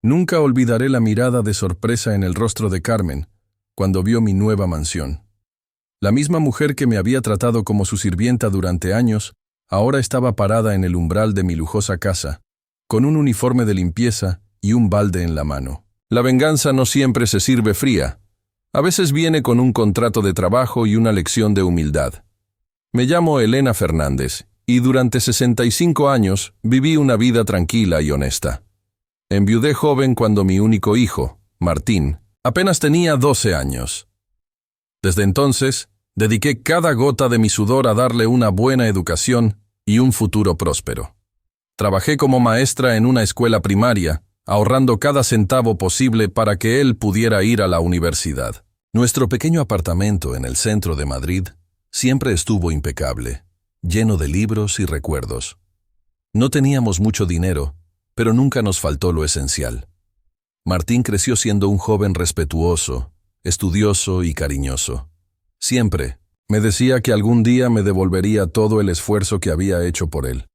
Nunca olvidaré la mirada de sorpresa en el rostro de Carmen cuando vio mi nueva mansión. La misma mujer que me había tratado como su sirvienta durante años, ahora estaba parada en el umbral de mi lujosa casa, con un uniforme de limpieza y un balde en la mano. La venganza no siempre se sirve fría. A veces viene con un contrato de trabajo y una lección de humildad. Me llamo Elena Fernández y durante 65 años viví una vida tranquila y honesta. Enviudé joven cuando mi único hijo, Martín, apenas tenía 12 años. Desde entonces, dediqué cada gota de mi sudor a darle una buena educación y un futuro próspero. Trabajé como maestra en una escuela primaria, ahorrando cada centavo posible para que él pudiera ir a la universidad. Nuestro pequeño apartamento en el centro de Madrid siempre estuvo impecable, lleno de libros y recuerdos. No teníamos mucho dinero, pero nunca nos faltó lo esencial. Martín creció siendo un joven respetuoso, estudioso y cariñoso. Siempre me decía que algún día me devolvería todo el esfuerzo que había hecho por él.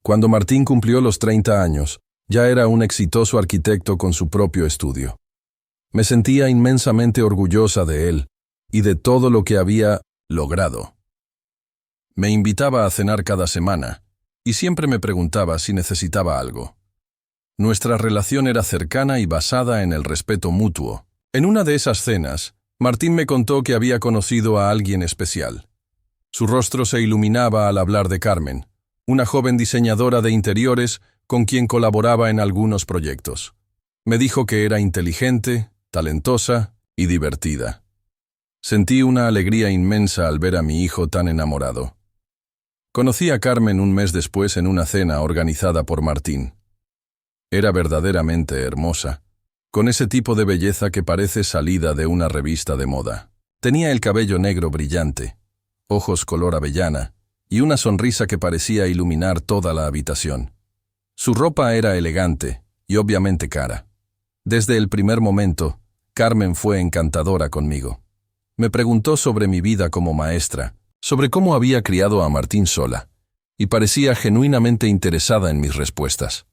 Cuando Martín cumplió los 30 años, ya era un exitoso arquitecto con su propio estudio. Me sentía inmensamente orgullosa de él y de todo lo que había logrado. Me invitaba a cenar cada semana y siempre me preguntaba si necesitaba algo. Nuestra relación era cercana y basada en el respeto mutuo. En una de esas cenas, Martín me contó que había conocido a alguien especial. Su rostro se iluminaba al hablar de Carmen, una joven diseñadora de interiores con quien colaboraba en algunos proyectos. Me dijo que era inteligente, talentosa y divertida. Sentí una alegría inmensa al ver a mi hijo tan enamorado. Conocí a Carmen un mes después en una cena organizada por Martín. Era verdaderamente hermosa, con ese tipo de belleza que parece salida de una revista de moda. Tenía el cabello negro brillante, ojos color avellana y una sonrisa que parecía iluminar toda la habitación. Su ropa era elegante y obviamente cara. Desde el primer momento, Carmen fue encantadora conmigo. Me preguntó sobre mi vida como maestra, sobre cómo había criado a Martín sola, y parecía genuinamente interesada en mis respuestas.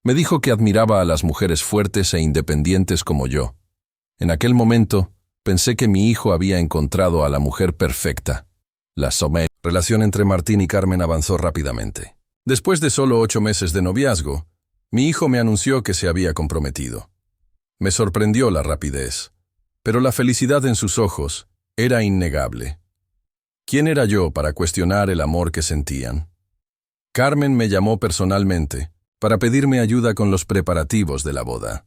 Me dijo que admiraba a las mujeres fuertes e independientes como yo. En aquel momento, pensé que mi hijo había encontrado a la mujer perfecta. La relación entre Martín y Carmen avanzó rápidamente. Después de solo 8 meses de noviazgo, mi hijo me anunció que se había comprometido. Me sorprendió la rapidez, pero la felicidad en sus ojos era innegable. ¿Quién era yo para cuestionar el amor que sentían? Carmen me llamó personalmente para pedirme ayuda con los preparativos de la boda.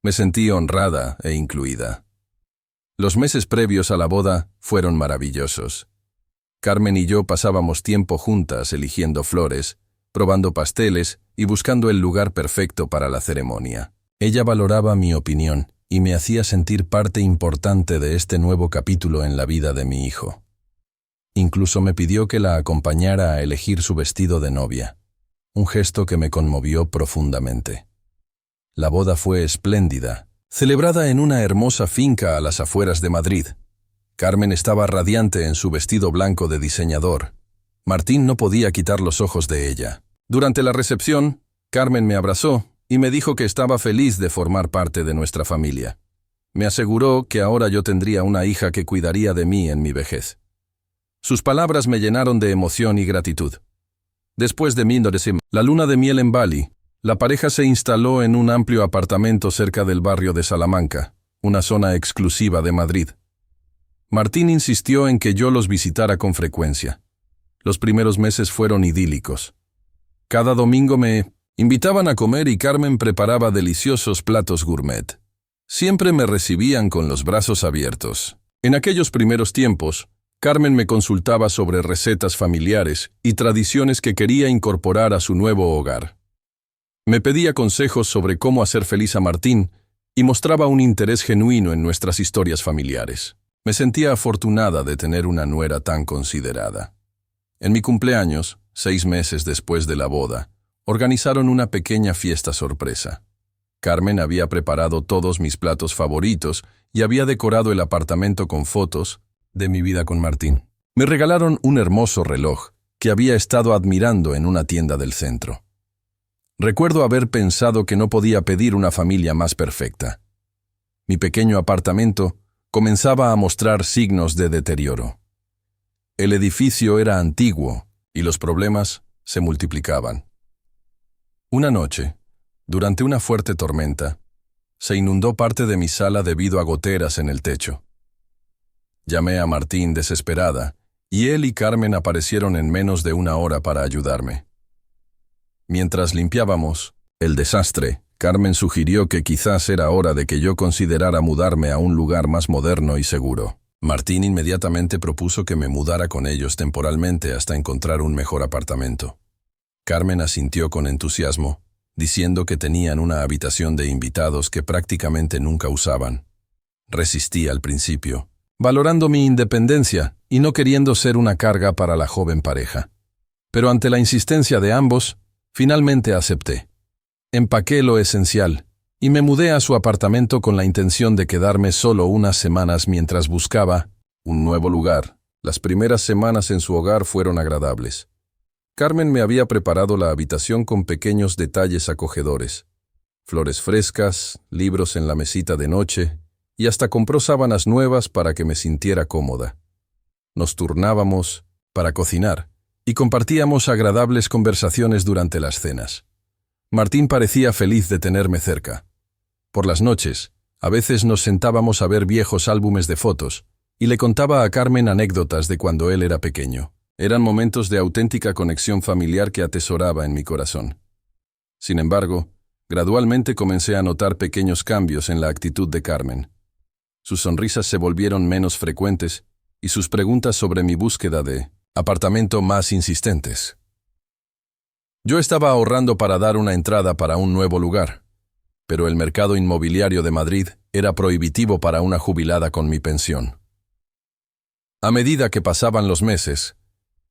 Me sentí honrada e incluida. Los meses previos a la boda fueron maravillosos. Carmen y yo pasábamos tiempo juntas eligiendo flores, probando pasteles y buscando el lugar perfecto para la ceremonia. Ella valoraba mi opinión y me hacía sentir parte importante de este nuevo capítulo en la vida de mi hijo. Incluso me pidió que la acompañara a elegir su vestido de novia, un gesto que me conmovió profundamente. La boda fue espléndida, celebrada en una hermosa finca a las afueras de Madrid. Carmen estaba radiante en su vestido blanco de diseñador. Martín no podía quitar los ojos de ella. Durante la recepción, Carmen me abrazó y me dijo que estaba feliz de formar parte de nuestra familia. Me aseguró que ahora yo tendría una hija que cuidaría de mí en mi vejez. Sus palabras me llenaron de emoción y gratitud. Después de la luna de miel en Bali, la pareja se instaló en un amplio apartamento cerca del barrio de Salamanca, una zona exclusiva de Madrid. Martín insistió en que yo los visitara con frecuencia. Los primeros meses fueron idílicos. Cada domingo me invitaban a comer y Carmen preparaba deliciosos platos gourmet. Siempre me recibían con los brazos abiertos. En aquellos primeros tiempos, Carmen me consultaba sobre recetas familiares y tradiciones que quería incorporar a su nuevo hogar. Me pedía consejos sobre cómo hacer feliz a Martín y mostraba un interés genuino en nuestras historias familiares. Me sentía afortunada de tener una nuera tan considerada. En mi cumpleaños, 6 meses después de la boda, organizaron una pequeña fiesta sorpresa. Carmen había preparado todos mis platos favoritos y había decorado el apartamento con fotos de mi vida con Martín. Me regalaron un hermoso reloj que había estado admirando en una tienda del centro. Recuerdo haber pensado que no podía pedir una familia más perfecta. Mi pequeño apartamento comenzaba a mostrar signos de deterioro. El edificio era antiguo y los problemas se multiplicaban. Una noche, durante una fuerte tormenta, se inundó parte de mi sala debido a goteras en el techo. Llamé a Martín desesperada y él y Carmen aparecieron en menos de una hora para ayudarme. Mientras limpiábamos el desastre, Carmen sugirió que quizás era hora de que yo considerara mudarme a un lugar más moderno y seguro. Martín inmediatamente propuso que me mudara con ellos temporalmente hasta encontrar un mejor apartamento. Carmen asintió con entusiasmo, diciendo que tenían una habitación de invitados que prácticamente nunca usaban. Resistí al principio, valorando mi independencia y no queriendo ser una carga para la joven pareja. Pero ante la insistencia de ambos, finalmente acepté. Empaqué lo esencial y me mudé a su apartamento con la intención de quedarme solo unas semanas mientras buscaba un nuevo lugar. Las primeras semanas en su hogar fueron agradables. Carmen me había preparado la habitación con pequeños detalles acogedores. Flores frescas, libros en la mesita de noche y hasta compró sábanas nuevas para que me sintiera cómoda. Nos turnábamos para cocinar y compartíamos agradables conversaciones durante las cenas. Martín parecía feliz de tenerme cerca. Por las noches, a veces nos sentábamos a ver viejos álbumes de fotos y le contaba a Carmen anécdotas de cuando él era pequeño. Eran momentos de auténtica conexión familiar que atesoraba en mi corazón. Sin embargo, gradualmente comencé a notar pequeños cambios en la actitud de Carmen. Sus sonrisas se volvieron menos frecuentes y sus preguntas sobre mi búsqueda de apartamento más insistentes. Yo estaba ahorrando para dar una entrada para un nuevo lugar, pero el mercado inmobiliario de Madrid era prohibitivo para una jubilada con mi pensión. A medida que pasaban los meses,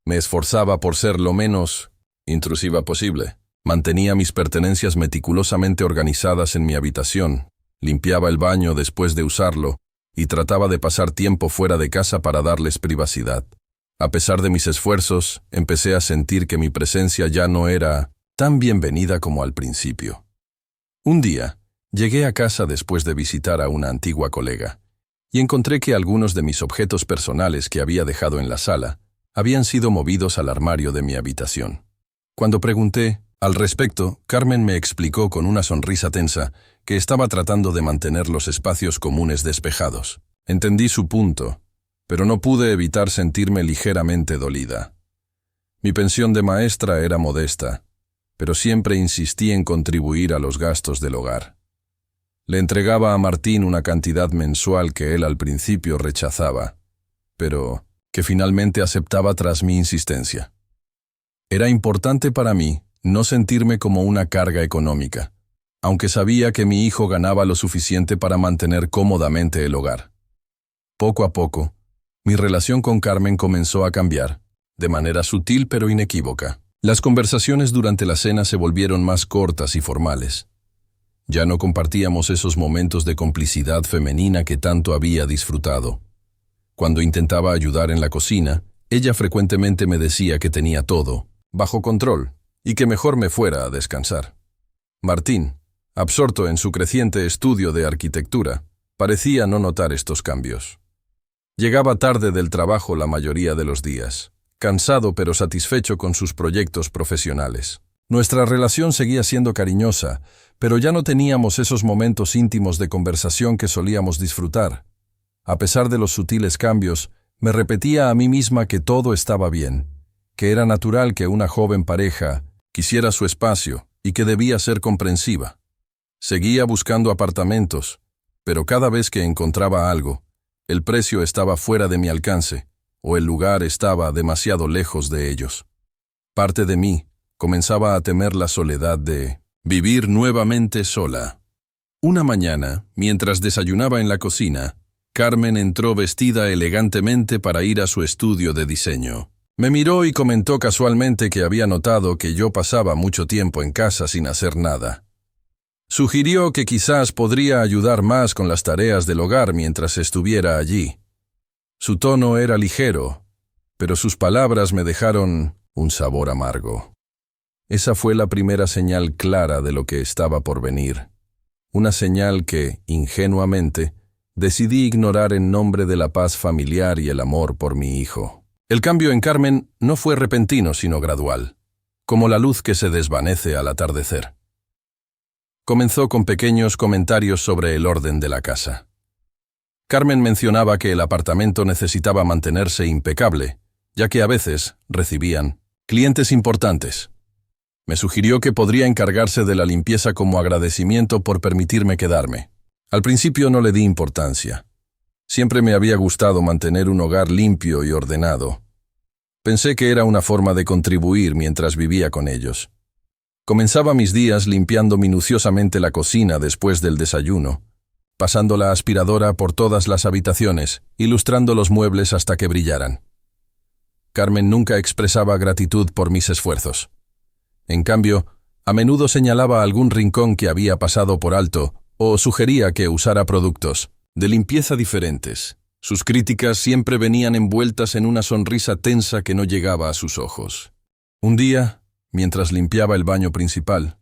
me esforzaba por ser lo menos intrusiva posible. Mantenía mis pertenencias meticulosamente organizadas en mi habitación, limpiaba el baño después de usarlo y trataba de pasar tiempo fuera de casa para darles privacidad. A pesar de mis esfuerzos, empecé a sentir que mi presencia ya no era tan bienvenida como al principio. Un día, llegué a casa después de visitar a una antigua colega y encontré que algunos de mis objetos personales que había dejado en la sala habían sido movidos al armario de mi habitación. Cuando pregunté al respecto, Carmen me explicó con una sonrisa tensa que estaba tratando de mantener los espacios comunes despejados. Entendí su punto, pero no pude evitar sentirme ligeramente dolida. Mi pensión de maestra era modesta, pero siempre insistí en contribuir a los gastos del hogar. Le entregaba a Martín una cantidad mensual que él al principio rechazaba, pero que finalmente aceptaba tras mi insistencia. Era importante para mí no sentirme como una carga económica, aunque sabía que mi hijo ganaba lo suficiente para mantener cómodamente el hogar. Poco a poco, mi relación con Carmen comenzó a cambiar, de manera sutil pero inequívoca. Las conversaciones durante la cena se volvieron más cortas y formales. Ya no compartíamos esos momentos de complicidad femenina que tanto había disfrutado. Cuando intentaba ayudar en la cocina, ella frecuentemente me decía que tenía todo bajo control y que mejor me fuera a descansar. Martín, absorto en su creciente estudio de arquitectura, parecía no notar estos cambios. Llegaba tarde del trabajo la mayoría de los días, cansado pero satisfecho con sus proyectos profesionales. Nuestra relación seguía siendo cariñosa, pero ya no teníamos esos momentos íntimos de conversación que solíamos disfrutar. A pesar de los sutiles cambios, me repetía a mí misma que todo estaba bien, que era natural que una joven pareja quisiera su espacio y que debía ser comprensiva. Seguía buscando apartamentos, pero cada vez que encontraba algo, el precio estaba fuera de mi alcance, o el lugar estaba demasiado lejos de ellos. Parte de mí comenzaba a temer la soledad de vivir nuevamente sola. Una mañana, mientras desayunaba en la cocina, Carmen entró vestida elegantemente para ir a su estudio de diseño. Me miró y comentó casualmente que había notado que yo pasaba mucho tiempo en casa sin hacer nada. Sugirió que quizás podría ayudar más con las tareas del hogar mientras estuviera allí. Su tono era ligero, pero sus palabras me dejaron un sabor amargo. Esa fue la primera señal clara de lo que estaba por venir. Una señal que, ingenuamente, decidí ignorar en nombre de la paz familiar y el amor por mi hijo. El cambio en Carmen no fue repentino sino gradual, como la luz que se desvanece al atardecer. Comenzó con pequeños comentarios sobre el orden de la casa. Carmen mencionaba que el apartamento necesitaba mantenerse impecable, ya que a veces recibían clientes importantes. Me sugirió que podría encargarse de la limpieza como agradecimiento por permitirme quedarme. Al principio no le di importancia. Siempre me había gustado mantener un hogar limpio y ordenado. Pensé que era una forma de contribuir mientras vivía con ellos. Comenzaba mis días limpiando minuciosamente la cocina después del desayuno, pasando la aspiradora por todas las habitaciones, ilustrando los muebles hasta que brillaran. Carmen nunca expresaba gratitud por mis esfuerzos. En cambio, a menudo señalaba algún rincón que había pasado por alto o sugería que usara productos de limpieza diferentes. Sus críticas siempre venían envueltas en una sonrisa tensa que no llegaba a sus ojos. Un día, mientras limpiaba el baño principal,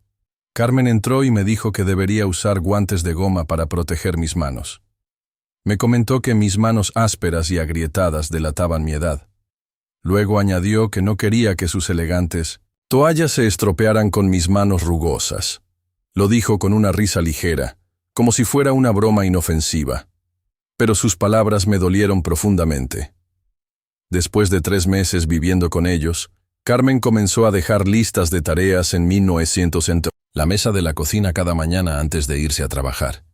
Carmen entró y me dijo que debería usar guantes de goma para proteger mis manos. Me comentó que mis manos ásperas y agrietadas delataban mi edad. Luego añadió que no quería que sus elegantes toallas se estropearan con mis manos rugosas. Lo dijo con una risa ligera, como si fuera una broma inofensiva. Pero sus palabras me dolieron profundamente. Después de 3 meses viviendo con ellos, Carmen comenzó a dejar listas de tareas en 1900 la mesa de la cocina cada mañana antes de irse a trabajar.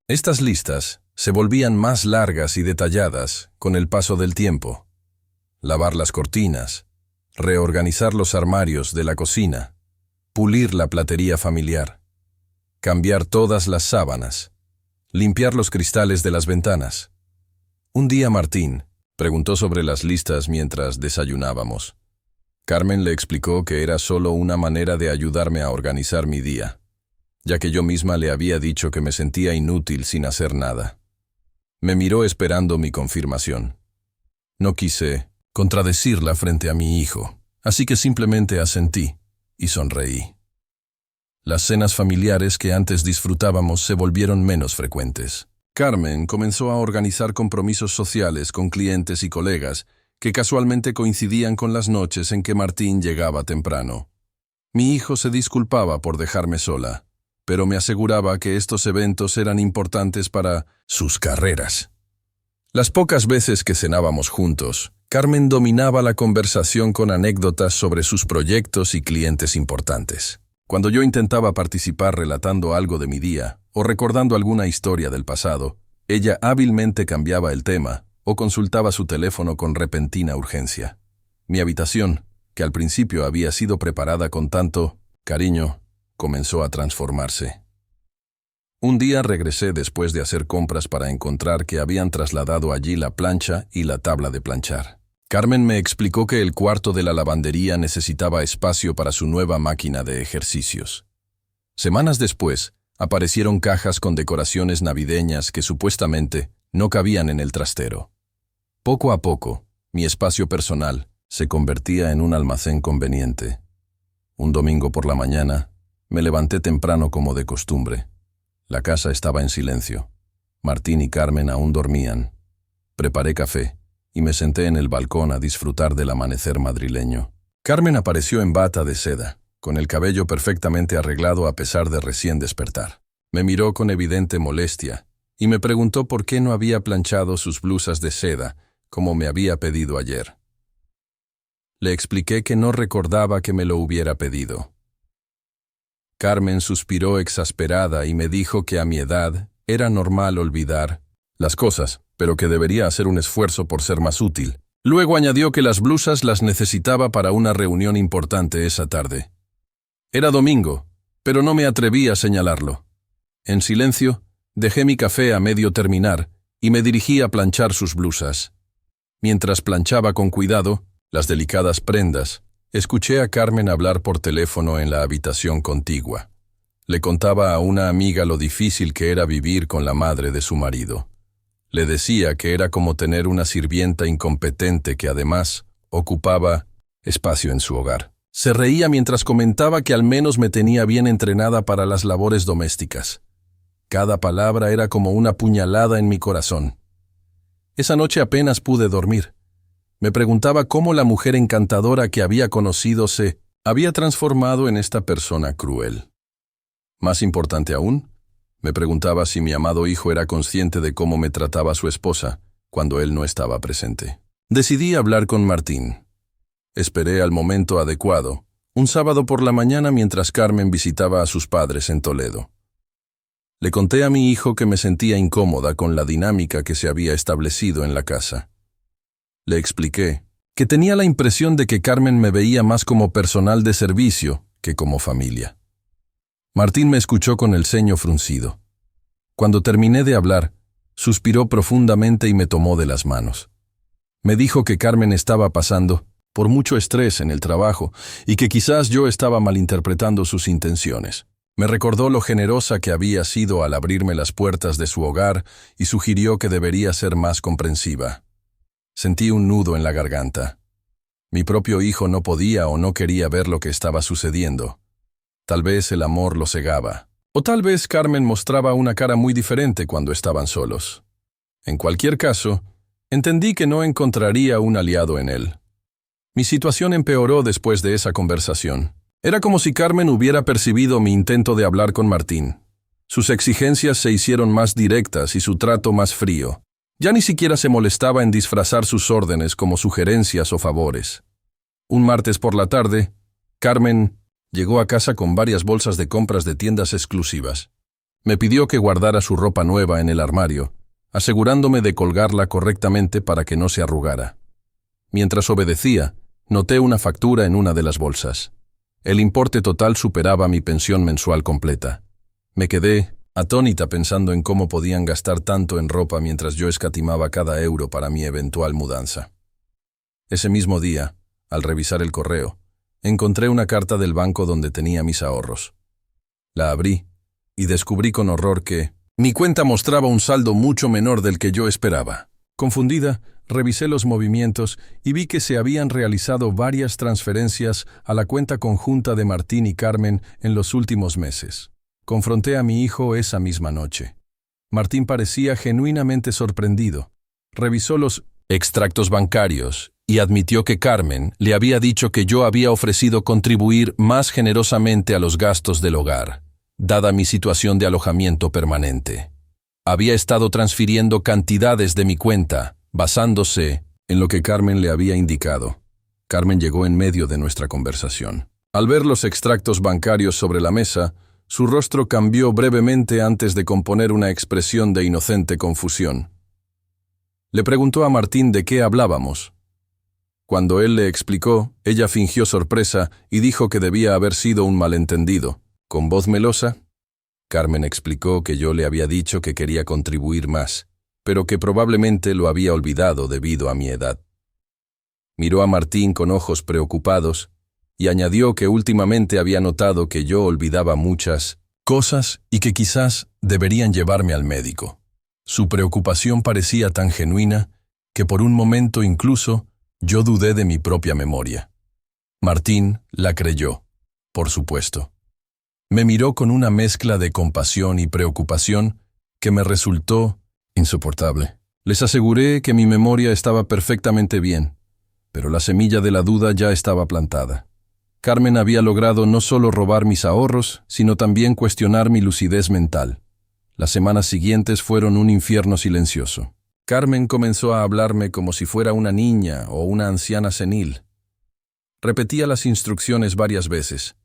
Estas listas se volvían más largas y detalladas con el paso del tiempo. Lavar las cortinas, reorganizar los armarios de la cocina, pulir la platería familiar, cambiar todas las sábanas, limpiar los cristales de las ventanas. Un día Martín preguntó sobre las listas mientras desayunábamos. Carmen le explicó que era solo una manera de ayudarme a organizar mi día, ya que yo misma le había dicho que me sentía inútil sin hacer nada. Me miró esperando mi confirmación. No quise contradecirla frente a mi hijo, así que simplemente asentí y sonreí. Las cenas familiares que antes disfrutábamos se volvieron menos frecuentes. Carmen comenzó a organizar compromisos sociales con clientes y colegas que casualmente coincidían con las noches en que Martín llegaba temprano. Mi hijo se disculpaba por dejarme sola, pero me aseguraba que estos eventos eran importantes para sus carreras. Las pocas veces que cenábamos juntos, Carmen dominaba la conversación con anécdotas sobre sus proyectos y clientes importantes. Cuando yo intentaba participar relatando algo de mi día o recordando alguna historia del pasado, ella hábilmente cambiaba el tema o consultaba su teléfono con repentina urgencia. Mi habitación, que al principio había sido preparada con tanto cariño, comenzó a transformarse. Un día regresé después de hacer compras para encontrar que habían trasladado allí la plancha y la tabla de planchar. Carmen me explicó que el cuarto de la lavandería necesitaba espacio para su nueva máquina de ejercicios. Semanas después, aparecieron cajas con decoraciones navideñas que supuestamente no cabían en el trastero. Poco a poco, mi espacio personal se convertía en un almacén conveniente. Un domingo por la mañana, me levanté temprano como de costumbre. La casa estaba en silencio. Martín y Carmen aún dormían. Preparé café y me senté en el balcón a disfrutar del amanecer madrileño. Carmen apareció en bata de seda, con el cabello perfectamente arreglado a pesar de recién despertar. Me miró con evidente molestia y me preguntó por qué no había planchado sus blusas de seda, como me había pedido ayer. Le expliqué que no recordaba que me lo hubiera pedido. Carmen suspiró exasperada y me dijo que a mi edad era normal olvidar las cosas, pero que debería hacer un esfuerzo por ser más útil. Luego añadió que las blusas las necesitaba para una reunión importante esa tarde. Era domingo, pero no me atreví a señalarlo. En silencio, dejé mi café a medio terminar y me dirigí a planchar sus blusas. Mientras planchaba con cuidado las delicadas prendas, escuché a Carmen hablar por teléfono en la habitación contigua. Le contaba a una amiga lo difícil que era vivir con la madre de su marido. Le decía que era como tener una sirvienta incompetente que además ocupaba espacio en su hogar. Se reía mientras comentaba que al menos me tenía bien entrenada para las labores domésticas. Cada palabra era como una puñalada en mi corazón. Esa noche apenas pude dormir. Me preguntaba cómo la mujer encantadora que había conocido se había transformado en esta persona cruel. Más importante aún, me preguntaba si mi amado hijo era consciente de cómo me trataba su esposa cuando él no estaba presente. Decidí hablar con Martín. Esperé al momento adecuado, un sábado por la mañana mientras Carmen visitaba a sus padres en Toledo. Le conté a mi hijo que me sentía incómoda con la dinámica que se había establecido en la casa. Le expliqué que tenía la impresión de que Carmen me veía más como personal de servicio que como familia. Martín me escuchó con el ceño fruncido. Cuando terminé de hablar, suspiró profundamente y me tomó de las manos. Me dijo que Carmen estaba pasando por mucho estrés en el trabajo y que quizás yo estaba malinterpretando sus intenciones. Me recordó lo generosa que había sido al abrirme las puertas de su hogar y sugirió que debería ser más comprensiva. Sentí un nudo en la garganta. Mi propio hijo no podía o no quería ver lo que estaba sucediendo. Tal vez el amor lo cegaba. O tal vez Carmen mostraba una cara muy diferente cuando estaban solos. En cualquier caso, entendí que no encontraría un aliado en él. Mi situación empeoró después de esa conversación. Era como si Carmen hubiera percibido mi intento de hablar con Martín. Sus exigencias se hicieron más directas y su trato más frío. Ya ni siquiera se molestaba en disfrazar sus órdenes como sugerencias o favores. Un martes por la tarde, Carmen llegó a casa con varias bolsas de compras de tiendas exclusivas. Me pidió que guardara su ropa nueva en el armario, asegurándome de colgarla correctamente para que no se arrugara. Mientras obedecía, noté una factura en una de las bolsas. El importe total superaba mi pensión mensual completa. Me quedé atónita pensando en cómo podían gastar tanto en ropa mientras yo escatimaba cada euro para mi eventual mudanza. Ese mismo día, al revisar el correo, encontré una carta del banco donde tenía mis ahorros. La abrí y descubrí con horror que mi cuenta mostraba un saldo mucho menor del que yo esperaba. Confundida, revisé los movimientos y vi que se habían realizado varias transferencias a la cuenta conjunta de Martín y Carmen en los últimos meses. Confronté a mi hijo esa misma noche. Martín parecía genuinamente sorprendido. Revisó los extractos bancarios y admitió que Carmen le había dicho que yo había ofrecido contribuir más generosamente a los gastos del hogar, dada mi situación de alojamiento permanente. Había estado transfiriendo cantidades de mi cuenta, basándose en lo que Carmen le había indicado. Carmen llegó en medio de nuestra conversación. Al ver los extractos bancarios sobre la mesa, su rostro cambió brevemente antes de componer una expresión de inocente confusión. Le preguntó a Martín de qué hablábamos. Cuando él le explicó, ella fingió sorpresa y dijo que debía haber sido un malentendido. Con voz melosa, Carmen explicó que yo le había dicho que quería contribuir más, pero que probablemente lo había olvidado debido a mi edad. Miró a Martín con ojos preocupados y añadió que últimamente había notado que yo olvidaba muchas cosas y que quizás deberían llevarme al médico. Su preocupación parecía tan genuina que por un momento incluso yo dudé de mi propia memoria. Martín la creyó, por supuesto. Me miró con una mezcla de compasión y preocupación que me resultó insoportable. Les aseguré que mi memoria estaba perfectamente bien, pero la semilla de la duda ya estaba plantada. Carmen había logrado no solo robar mis ahorros, sino también cuestionar mi lucidez mental. Las semanas siguientes fueron un infierno silencioso. Carmen comenzó a hablarme como si fuera una niña o una anciana senil. Repetía las instrucciones varias veces.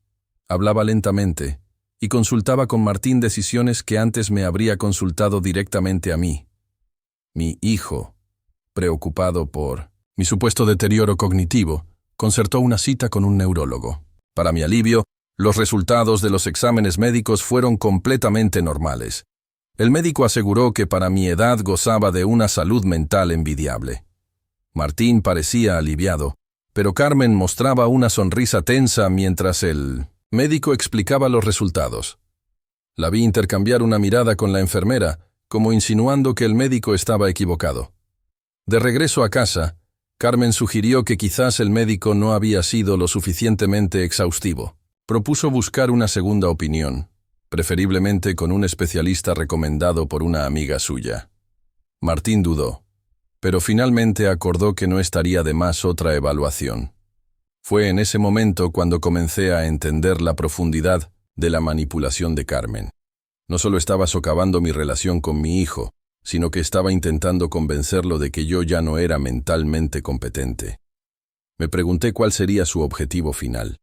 Hablaba lentamente y consultaba con Martín decisiones que antes me habría consultado directamente a mí. Mi hijo, preocupado por mi supuesto deterioro cognitivo, concertó una cita con un neurólogo. Para mi alivio, los resultados de los exámenes médicos fueron completamente normales. El médico aseguró que para mi edad gozaba de una salud mental envidiable. Martín parecía aliviado, pero Carmen mostraba una sonrisa tensa mientras el médico explicaba los resultados. La vi intercambiar una mirada con la enfermera, como insinuando que el médico estaba equivocado. De regreso a casa, Carmen sugirió que quizás el médico no había sido lo suficientemente exhaustivo. Propuso buscar una segunda opinión, preferiblemente con un especialista recomendado por una amiga suya. Martín dudó, pero finalmente acordó que no estaría de más otra evaluación. Fue en ese momento cuando comencé a entender la profundidad de la manipulación de Carmen. No solo estaba socavando mi relación con mi hijo, sino que estaba intentando convencerlo de que yo ya no era mentalmente competente. Me pregunté cuál sería su objetivo final.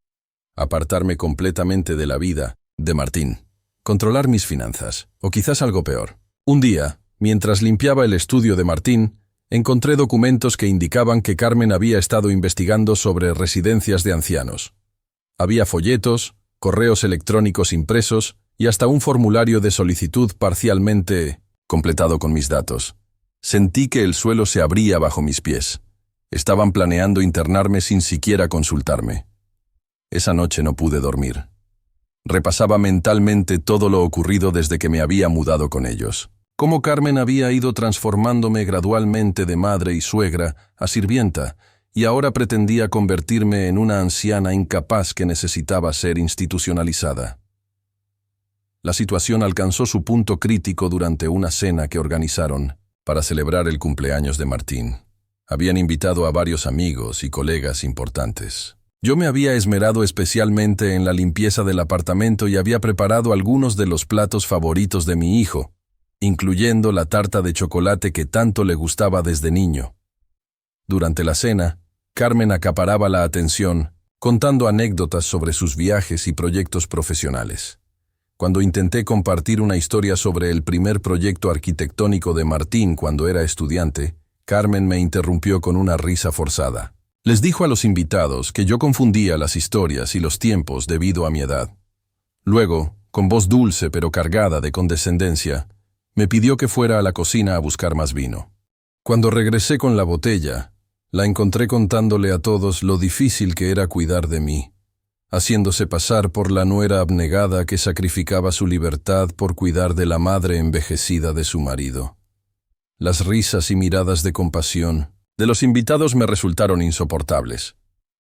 Apartarme completamente de la vida de Martín. Controlar mis finanzas, o quizás algo peor. Un día, mientras limpiaba el estudio de Martín, encontré documentos que indicaban que Carmen había estado investigando sobre residencias de ancianos. Había folletos, correos electrónicos impresos y hasta un formulario de solicitud parcialmente completado con mis datos. Sentí que el suelo se abría bajo mis pies. Estaban planeando internarme sin siquiera consultarme. Esa noche no pude dormir. Repasaba mentalmente todo lo ocurrido desde que me había mudado con ellos. Cómo Carmen había ido transformándome gradualmente de madre y suegra a sirvienta, y ahora pretendía convertirme en una anciana incapaz que necesitaba ser institucionalizada. La situación alcanzó su punto crítico durante una cena que organizaron para celebrar el cumpleaños de Martín. Habían invitado a varios amigos y colegas importantes. Yo me había esmerado especialmente en la limpieza del apartamento y había preparado algunos de los platos favoritos de mi hijo, incluyendo la tarta de chocolate que tanto le gustaba desde niño. Durante la cena, Carmen acaparaba la atención, contando anécdotas sobre sus viajes y proyectos profesionales. Cuando intenté compartir una historia sobre el primer proyecto arquitectónico de Martín cuando era estudiante, Carmen me interrumpió con una risa forzada. Les dijo a los invitados que yo confundía las historias y los tiempos debido a mi edad. Luego, con voz dulce pero cargada de condescendencia, me pidió que fuera a la cocina a buscar más vino. Cuando regresé con la botella, la encontré contándole a todos lo difícil que era cuidar de mí, haciéndose pasar por la nuera abnegada que sacrificaba su libertad por cuidar de la madre envejecida de su marido. Las risas y miradas de compasión de los invitados me resultaron insoportables,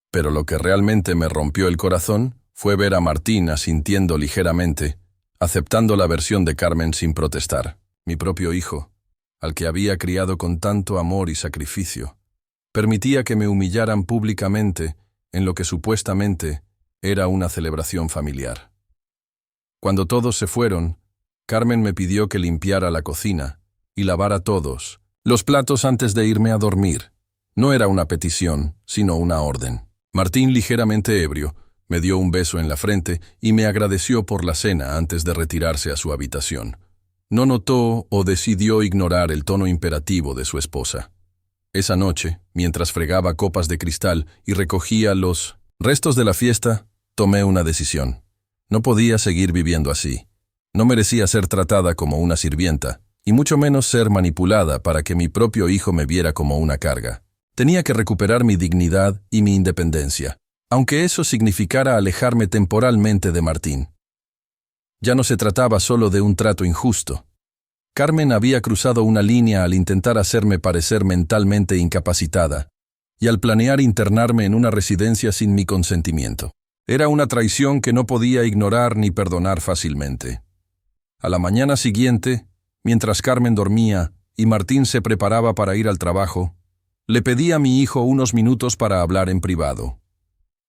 pero lo que realmente me rompió el corazón fue ver a Martín asintiendo ligeramente, aceptando la versión de Carmen sin protestar. Mi propio hijo, al que había criado con tanto amor y sacrificio, permitía que me humillaran públicamente en lo que supuestamente era una celebración familiar. Cuando todos se fueron, Carmen me pidió que limpiara la cocina y lavara todos los platos antes de irme a dormir. No era una petición, sino una orden. Martín, ligeramente ebrio, me dio un beso en la frente y me agradeció por la cena antes de retirarse a su habitación. No notó o decidió ignorar el tono imperativo de su esposa. Esa noche, mientras fregaba copas de cristal y recogía los restos de la fiesta, tomé una decisión. No podía seguir viviendo así. No merecía ser tratada como una sirvienta, y mucho menos ser manipulada para que mi propio hijo me viera como una carga. Tenía que recuperar mi dignidad y mi independencia, aunque eso significara alejarme temporalmente de Martín. Ya no se trataba solo de un trato injusto. Carmen había cruzado una línea al intentar hacerme parecer mentalmente incapacitada y al planear internarme en una residencia sin mi consentimiento. Era una traición que no podía ignorar ni perdonar fácilmente. A la mañana siguiente, mientras Carmen dormía y Martín se preparaba para ir al trabajo, le pedí a mi hijo unos minutos para hablar en privado.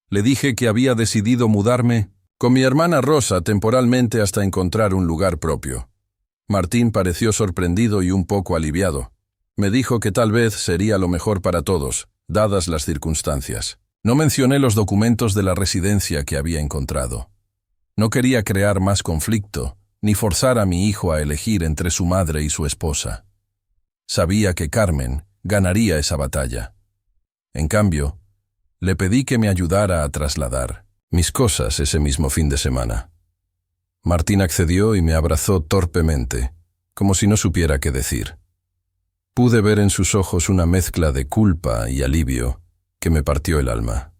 Le dije que había decidido mudarme con mi hermana Rosa temporalmente hasta encontrar un lugar propio. Martín pareció sorprendido y un poco aliviado. Me dijo que tal vez sería lo mejor para todos, dadas las circunstancias. No mencioné los documentos de la residencia que había encontrado. No quería crear más conflicto, ni forzar a mi hijo a elegir entre su madre y su esposa. Sabía que Carmen ganaría esa batalla. En cambio, le pedí que me ayudara a trasladar mis cosas ese mismo fin de semana. Martín accedió y me abrazó torpemente, como si no supiera qué decir. Pude ver en sus ojos una mezcla de culpa y alivio que me partió el alma.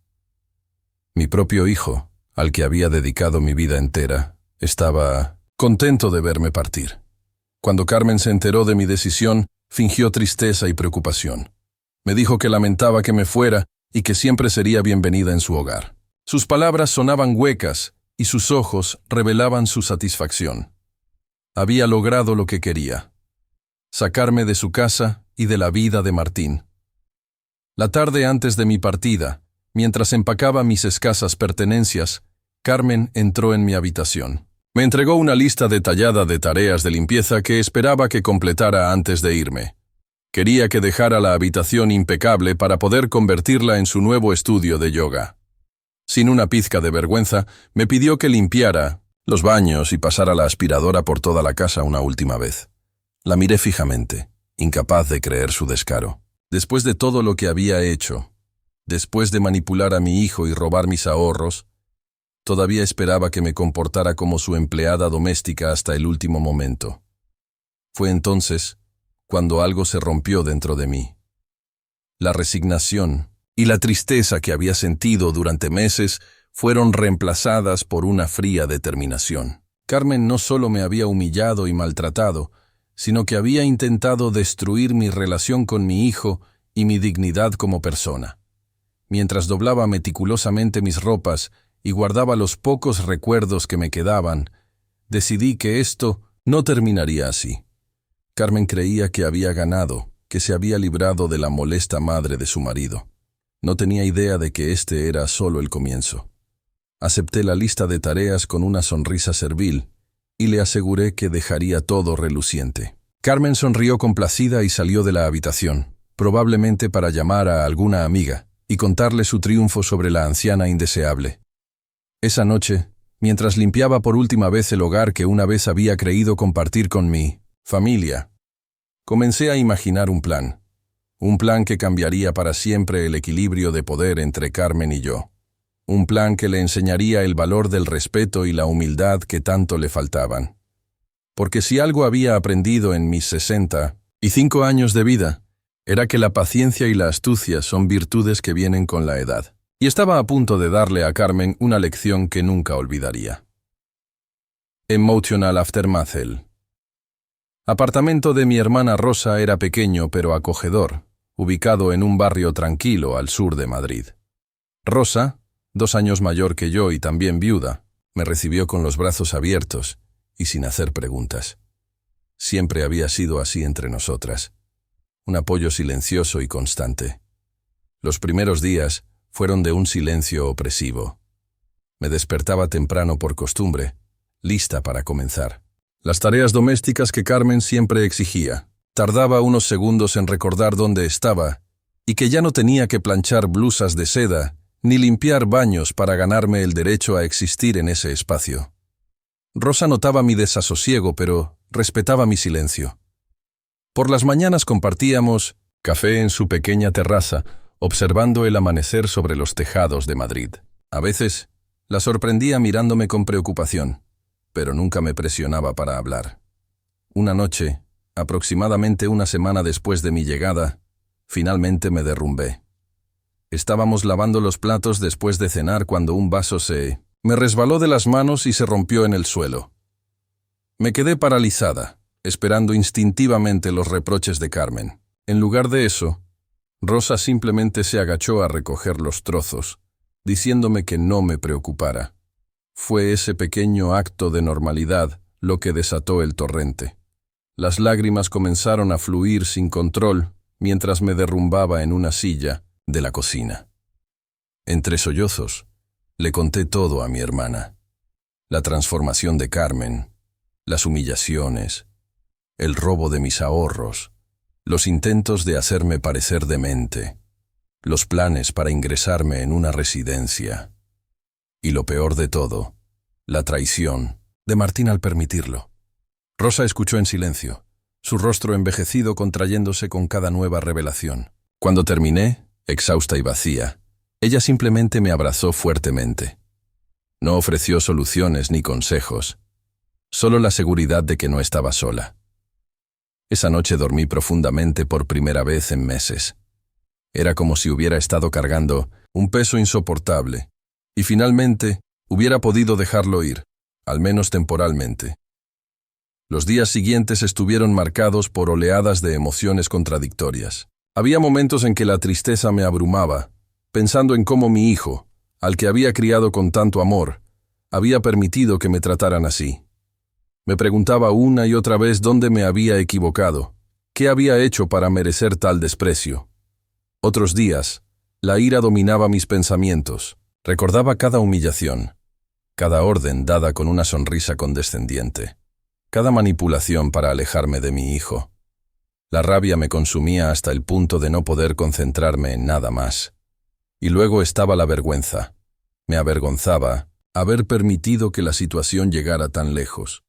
Mi propio hijo, al que había dedicado mi vida entera, estaba contento de verme partir. Cuando Carmen se enteró de mi decisión, fingió tristeza y preocupación. Me dijo que lamentaba que me fuera y que siempre sería bienvenida en su hogar. Sus palabras sonaban huecas y sus ojos revelaban su satisfacción. Había logrado lo que quería: sacarme de su casa y de la vida de Martín. La tarde antes de mi partida, mientras empacaba mis escasas pertenencias, Carmen entró en mi habitación. Me entregó una lista detallada de tareas de limpieza que esperaba que completara antes de irme. Quería que dejara la habitación impecable para poder convertirla en su nuevo estudio de yoga. Sin una pizca de vergüenza, me pidió que limpiara los baños y pasara la aspiradora por toda la casa una última vez. La miré fijamente, incapaz de creer su descaro. Después de todo lo que había hecho, después de manipular a mi hijo y robar mis ahorros, todavía esperaba que me comportara como su empleada doméstica hasta el último momento. Fue entonces cuando algo se rompió dentro de mí. La resignación y la tristeza que había sentido durante meses fueron reemplazadas por una fría determinación. Carmen no solo me había humillado y maltratado, sino que había intentado destruir mi relación con mi hijo y mi dignidad como persona. Mientras doblaba meticulosamente mis ropas y guardaba los pocos recuerdos que me quedaban, decidí que esto no terminaría así. Carmen creía que había ganado, que se había librado de la molesta madre de su marido. No tenía idea de que este era solo el comienzo. Acepté la lista de tareas con una sonrisa servil y le aseguré que dejaría todo reluciente. Carmen sonrió complacida y salió de la habitación, probablemente para llamar a alguna amiga y contarle su triunfo sobre la anciana indeseable. Esa noche, mientras limpiaba por última vez el hogar que una vez había creído compartir con mi familia, comencé a imaginar un plan que cambiaría para siempre el equilibrio de poder entre Carmen y yo, un plan que le enseñaría el valor del respeto y la humildad que tanto le faltaban. Porque si algo había aprendido en mis 65 años de vida, era que la paciencia y la astucia son virtudes que vienen con la edad. Y estaba a punto de darle a Carmen una lección que nunca olvidaría. Emotional Aftermath. El apartamento de mi hermana Rosa era pequeño pero acogedor, ubicado en un barrio tranquilo al sur de Madrid. Rosa, 2 años mayor que yo y también viuda, me recibió con los brazos abiertos y sin hacer preguntas. Siempre había sido así entre nosotras, un apoyo silencioso y constante. Los primeros días fueron de un silencio opresivo. Me despertaba temprano por costumbre, lista para comenzar. Las tareas domésticas que Carmen siempre exigía. Tardaba unos segundos en recordar dónde estaba y que ya no tenía que planchar blusas de seda ni limpiar baños para ganarme el derecho a existir en ese espacio. Rosa notaba mi desasosiego, pero respetaba mi silencio. Por las mañanas compartíamos café en su pequeña terraza, observando el amanecer sobre los tejados de Madrid. A veces la sorprendía mirándome con preocupación, pero nunca me presionaba para hablar. Una noche, aproximadamente una semana después de mi llegada, finalmente me derrumbé. Estábamos lavando los platos después de cenar cuando un vaso me resbaló de las manos y se rompió en el suelo. Me quedé paralizada, esperando instintivamente los reproches de Carmen. En lugar de eso, Rosa simplemente se agachó a recoger los trozos, diciéndome que no me preocupara. Fue ese pequeño acto de normalidad lo que desató el torrente. Las lágrimas comenzaron a fluir sin control mientras me derrumbaba en una silla de la cocina. Entre sollozos, le conté todo a mi hermana. La transformación de Carmen, las humillaciones, el robo de mis ahorros, los intentos de hacerme parecer demente, los planes para ingresarme en una residencia. Y lo peor de todo, la traición de Martín al permitirlo. Rosa escuchó en silencio, su rostro envejecido contrayéndose con cada nueva revelación. Cuando terminé, exhausta y vacía, ella simplemente me abrazó fuertemente. No ofreció soluciones ni consejos, solo la seguridad de que no estaba sola. Esa noche dormí profundamente por primera vez en meses. Era como si hubiera estado cargando un peso insoportable, y finalmente hubiera podido dejarlo ir, al menos temporalmente. Los días siguientes estuvieron marcados por oleadas de emociones contradictorias. Había momentos en que la tristeza me abrumaba, pensando en cómo mi hijo, al que había criado con tanto amor, había permitido que me trataran así. Me preguntaba una y otra vez dónde me había equivocado, qué había hecho para merecer tal desprecio. Otros días, la ira dominaba mis pensamientos. Recordaba cada humillación, cada orden dada con una sonrisa condescendiente, cada manipulación para alejarme de mi hijo. La rabia me consumía hasta el punto de no poder concentrarme en nada más. Y luego estaba la vergüenza. Me avergonzaba haber permitido que la situación llegara tan lejos.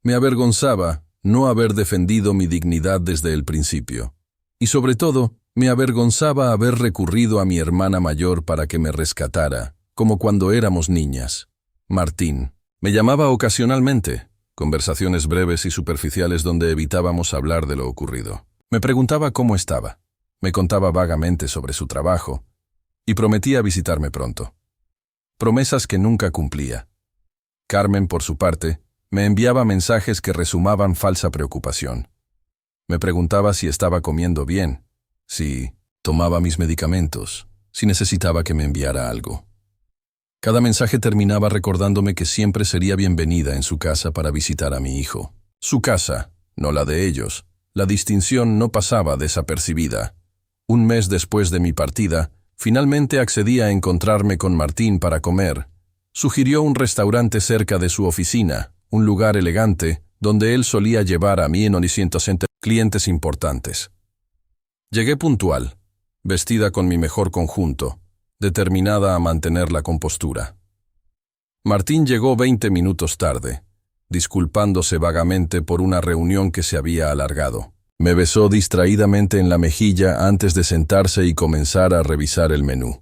Me avergonzaba no haber defendido mi dignidad desde el principio. Y sobre todo, me avergonzaba haber recurrido a mi hermana mayor para que me rescatara, como cuando éramos niñas. Martín. Me llamaba ocasionalmente, conversaciones breves y superficiales donde evitábamos hablar de lo ocurrido. Me preguntaba cómo estaba, me contaba vagamente sobre su trabajo y prometía visitarme pronto. Promesas que nunca cumplía. Carmen, por su parte, me enviaba mensajes que resumaban falsa preocupación. Me preguntaba si estaba comiendo bien, si tomaba mis medicamentos, si necesitaba que me enviara algo. Cada mensaje terminaba recordándome que siempre sería bienvenida en su casa para visitar a mi hijo. Su casa, no la de ellos. La distinción no pasaba desapercibida. Un mes después de mi partida, finalmente accedí a encontrarme con Martín para comer. Sugirió un restaurante cerca de su oficina, un lugar elegante, donde él solía llevar a mí en 900 clientes importantes. Llegué puntual, vestida con mi mejor conjunto, determinada a mantener la compostura. Martín llegó 20 minutos tarde, disculpándose vagamente por una reunión que se había alargado. Me besó distraídamente en la mejilla antes de sentarse y comenzar a revisar el menú.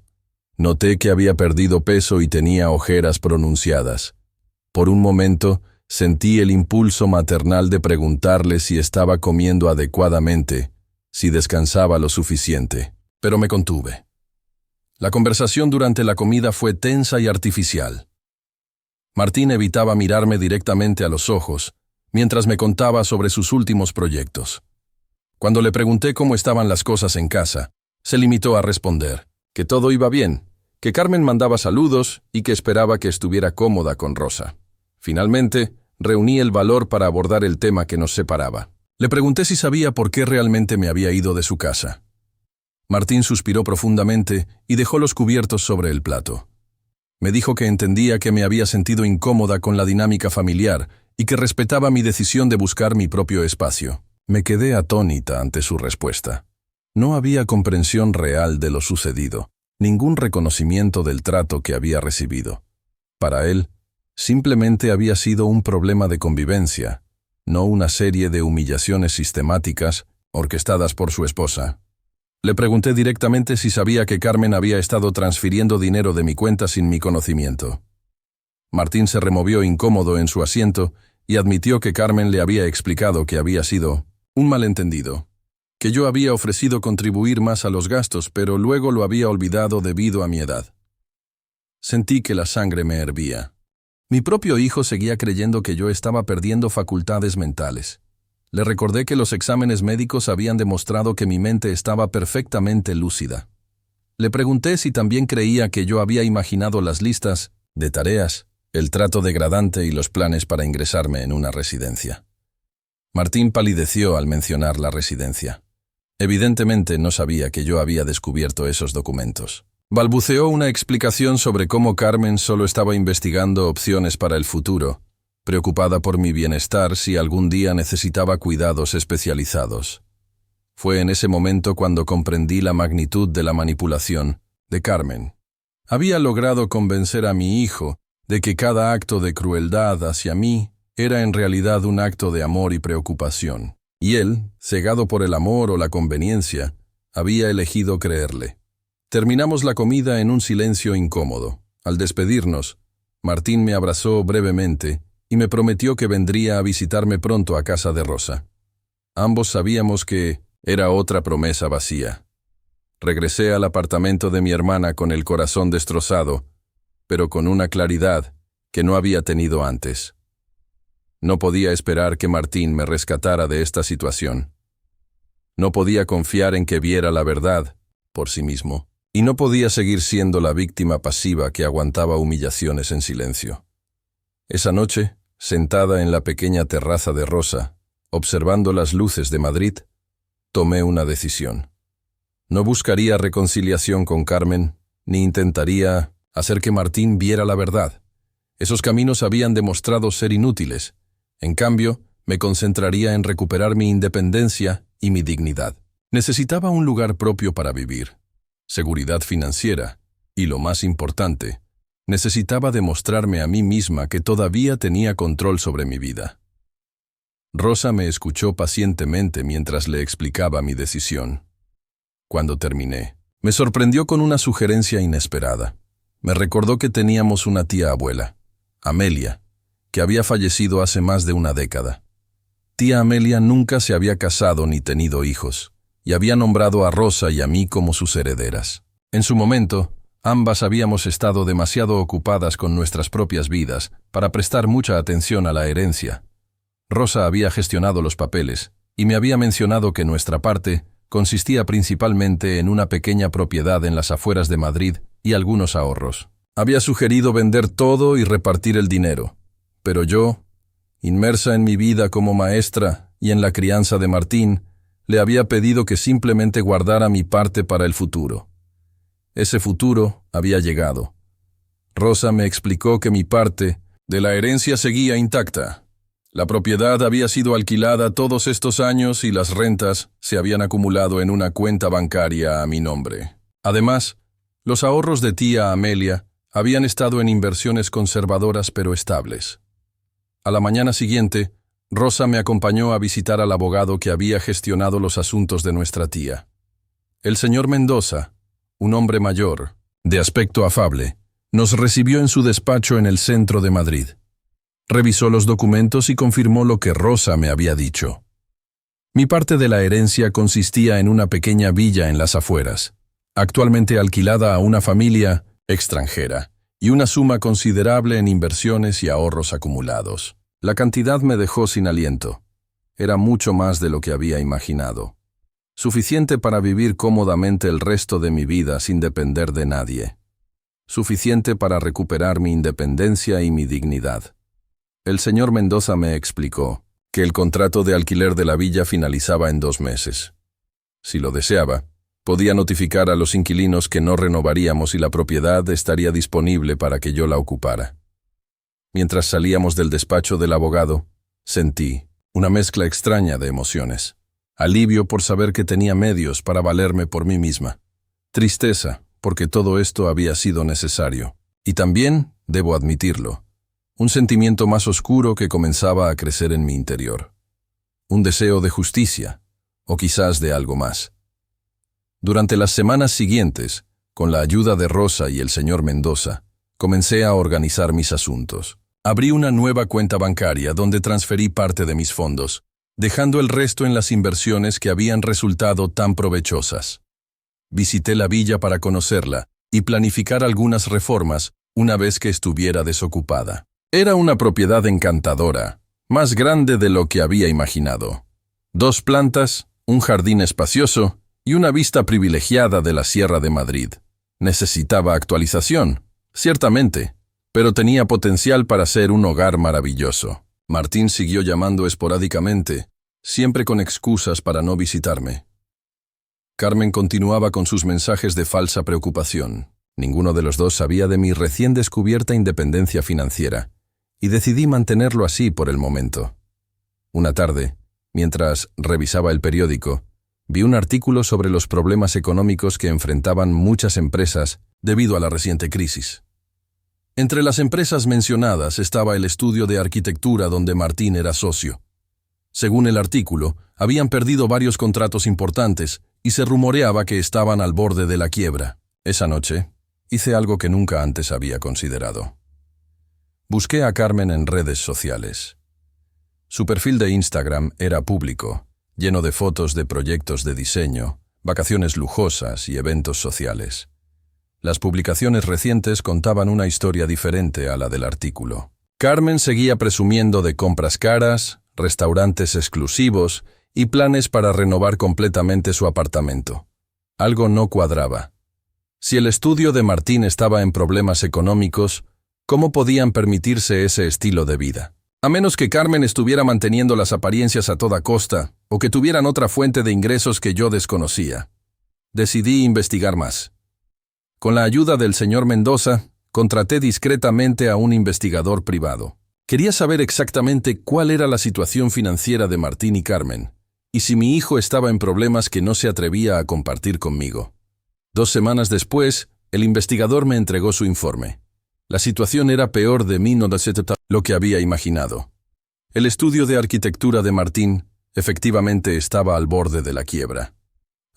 Noté que había perdido peso y tenía ojeras pronunciadas. Por un momento, sentí el impulso maternal de preguntarle si estaba comiendo adecuadamente, si descansaba lo suficiente, pero me contuve. La conversación durante la comida fue tensa y artificial. Martín evitaba mirarme directamente a los ojos, mientras me contaba sobre sus últimos proyectos. Cuando le pregunté cómo estaban las cosas en casa, se limitó a responder que todo iba bien, que Carmen mandaba saludos y que esperaba que estuviera cómoda con Rosa. Finalmente, reuní el valor para abordar el tema que nos separaba. Le pregunté si sabía por qué realmente me había ido de su casa. Martín suspiró profundamente y dejó los cubiertos sobre el plato. Me dijo que entendía que me había sentido incómoda con la dinámica familiar y que respetaba mi decisión de buscar mi propio espacio. Me quedé atónita ante su respuesta. No había comprensión real de lo sucedido, ningún reconocimiento del trato que había recibido. Para él, simplemente había sido un problema de convivencia, no una serie de humillaciones sistemáticas orquestadas por su esposa. Le pregunté directamente si sabía que Carmen había estado transfiriendo dinero de mi cuenta sin mi conocimiento. Martín se removió incómodo en su asiento y admitió que Carmen le había explicado que había sido un malentendido, que yo había ofrecido contribuir más a los gastos, pero luego lo había olvidado debido a mi edad. Sentí que la sangre me hervía. Mi propio hijo seguía creyendo que yo estaba perdiendo facultades mentales. Le recordé que los exámenes médicos habían demostrado que mi mente estaba perfectamente lúcida. Le pregunté si también creía que yo había imaginado las listas de tareas, el trato degradante y los planes para ingresarme en una residencia. Martín palideció al mencionar la residencia. Evidentemente no sabía que yo había descubierto esos documentos. Balbuceó una explicación sobre cómo Carmen solo estaba investigando opciones para el futuro, preocupada por mi bienestar si algún día necesitaba cuidados especializados. Fue en ese momento cuando comprendí la magnitud de la manipulación de Carmen. Había logrado convencer a mi hijo de que cada acto de crueldad hacia mí era en realidad un acto de amor y preocupación, y él, cegado por el amor o la conveniencia, había elegido creerle. Terminamos la comida en un silencio incómodo. Al despedirnos, Martín me abrazó brevemente y me prometió que vendría a visitarme pronto a casa de Rosa. Ambos sabíamos que era otra promesa vacía. Regresé al apartamento de mi hermana con el corazón destrozado, pero con una claridad que no había tenido antes. No podía esperar que Martín me rescatara de esta situación. No podía confiar en que viera la verdad por sí mismo, y no podía seguir siendo la víctima pasiva que aguantaba humillaciones en silencio. Esa noche, sentada en la pequeña terraza de Rosa, observando las luces de Madrid, tomé una decisión. No buscaría reconciliación con Carmen, ni intentaría hacer que Martín viera la verdad. Esos caminos habían demostrado ser inútiles. En cambio, me concentraría en recuperar mi independencia y mi dignidad. Necesitaba un lugar propio para vivir, seguridad financiera y, lo más importante, necesitaba demostrarme a mí misma que todavía tenía control sobre mi vida. Rosa me escuchó pacientemente mientras le explicaba mi decisión. Cuando terminé, me sorprendió con una sugerencia inesperada. Me recordó que teníamos una tía abuela, Amelia, que había fallecido hace más de una década. Tía Amelia nunca se había casado ni tenido hijos, y había nombrado a Rosa y a mí como sus herederas. En su momento, ambas habíamos estado demasiado ocupadas con nuestras propias vidas para prestar mucha atención a la herencia. Rosa había gestionado los papeles, y me había mencionado que nuestra parte consistía principalmente en una pequeña propiedad en las afueras de Madrid y algunos ahorros. Había sugerido vender todo y repartir el dinero, pero yo, inmersa en mi vida como maestra y en la crianza de Martín, le había pedido que simplemente guardara mi parte para el futuro. Ese futuro había llegado. Rosa me explicó que mi parte de la herencia seguía intacta. La propiedad había sido alquilada todos estos años y las rentas se habían acumulado en una cuenta bancaria a mi nombre. Además, los ahorros de tía Amelia habían estado en inversiones conservadoras pero estables. A la mañana siguiente, Rosa me acompañó a visitar al abogado que había gestionado los asuntos de nuestra tía. El señor Mendoza, un hombre mayor, de aspecto afable, nos recibió en su despacho en el centro de Madrid. Revisó los documentos y confirmó lo que Rosa me había dicho. Mi parte de la herencia consistía en una pequeña villa en las afueras, actualmente alquilada a una familia extranjera, y una suma considerable en inversiones y ahorros acumulados. La cantidad me dejó sin aliento. Era mucho más de lo que había imaginado. Suficiente para vivir cómodamente el resto de mi vida sin depender de nadie. Suficiente para recuperar mi independencia y mi dignidad. El señor Mendoza me explicó que el contrato de alquiler de la villa finalizaba en 2 meses. Si lo deseaba, podía notificar a los inquilinos que no renovaríamos y la propiedad estaría disponible para que yo la ocupara. Mientras salíamos del despacho del abogado, sentí una mezcla extraña de emociones. Alivio por saber que tenía medios para valerme por mí misma. Tristeza, porque todo esto había sido necesario. Y también, debo admitirlo, un sentimiento más oscuro que comenzaba a crecer en mi interior. Un deseo de justicia, o quizás de algo más. Durante las semanas siguientes, con la ayuda de Rosa y el señor Mendoza, comencé a organizar mis asuntos. Abrí una nueva cuenta bancaria donde transferí parte de mis fondos, dejando el resto en las inversiones que habían resultado tan provechosas. Visité la villa para conocerla y planificar algunas reformas una vez que estuviera desocupada. Era una propiedad encantadora, más grande de lo que había imaginado. 2 plantas, un jardín espacioso y una vista privilegiada de la Sierra de Madrid. Necesitaba actualización, ciertamente, pero tenía potencial para ser un hogar maravilloso. Martín siguió llamando esporádicamente, siempre con excusas para no visitarme. Carmen continuaba con sus mensajes de falsa preocupación. Ninguno de los dos sabía de mi recién descubierta independencia financiera, y decidí mantenerlo así por el momento. Una tarde, mientras revisaba el periódico, vi un artículo sobre los problemas económicos que enfrentaban muchas empresas debido a la reciente crisis. Entre las empresas mencionadas estaba el estudio de arquitectura donde Martín era socio. Según el artículo, habían perdido varios contratos importantes y se rumoreaba que estaban al borde de la quiebra. Esa noche, hice algo que nunca antes había considerado. Busqué a Carmen en redes sociales. Su perfil de Instagram era público, lleno de fotos de proyectos de diseño, vacaciones lujosas y eventos sociales. Las publicaciones recientes contaban una historia diferente a la del artículo. Carmen seguía presumiendo de compras caras, restaurantes exclusivos y planes para renovar completamente su apartamento. Algo no cuadraba. Si el estudio de Martín estaba en problemas económicos, ¿cómo podían permitirse ese estilo de vida? A menos que Carmen estuviera manteniendo las apariencias a toda costa, o que tuvieran otra fuente de ingresos que yo desconocía. Decidí investigar más. Con la ayuda del señor Mendoza, contraté discretamente a un investigador privado. Quería saber exactamente cuál era la situación financiera de Martín y Carmen, y si mi hijo estaba en problemas que no se atrevía a compartir conmigo. 2 semanas después, el investigador me entregó su informe. La situación era peor de lo que había imaginado. El estudio de arquitectura de Martín efectivamente estaba al borde de la quiebra.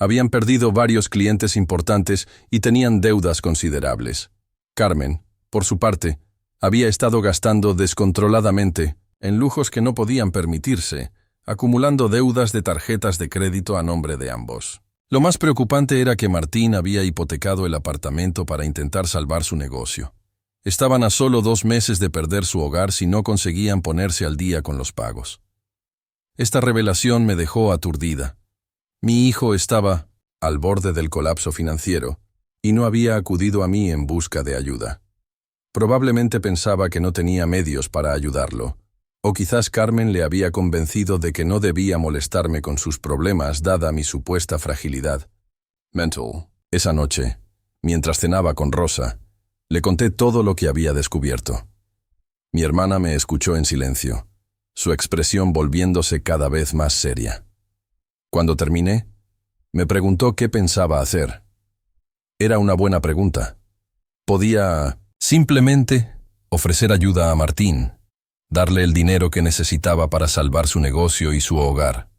Habían perdido varios clientes importantes y tenían deudas considerables. Carmen, por su parte, había estado gastando descontroladamente en lujos que no podían permitirse, acumulando deudas de tarjetas de crédito a nombre de ambos. Lo más preocupante era que Martín había hipotecado el apartamento para intentar salvar su negocio. Estaban a solo 2 meses de perder su hogar si no conseguían ponerse al día con los pagos. Esta revelación me dejó aturdida. Mi hijo estaba al borde del colapso financiero y no había acudido a mí en busca de ayuda. Probablemente pensaba que no tenía medios para ayudarlo, o quizás Carmen le había convencido de que no debía molestarme con sus problemas dada mi supuesta fragilidad mental. Esa noche, mientras cenaba con Rosa, le conté todo lo que había descubierto. Mi hermana me escuchó en silencio, su expresión volviéndose cada vez más seria. Cuando terminé, me preguntó qué pensaba hacer. Era una buena pregunta. Podía simplemente ofrecer ayuda a Martín, darle el dinero que necesitaba para salvar su negocio y su hogar.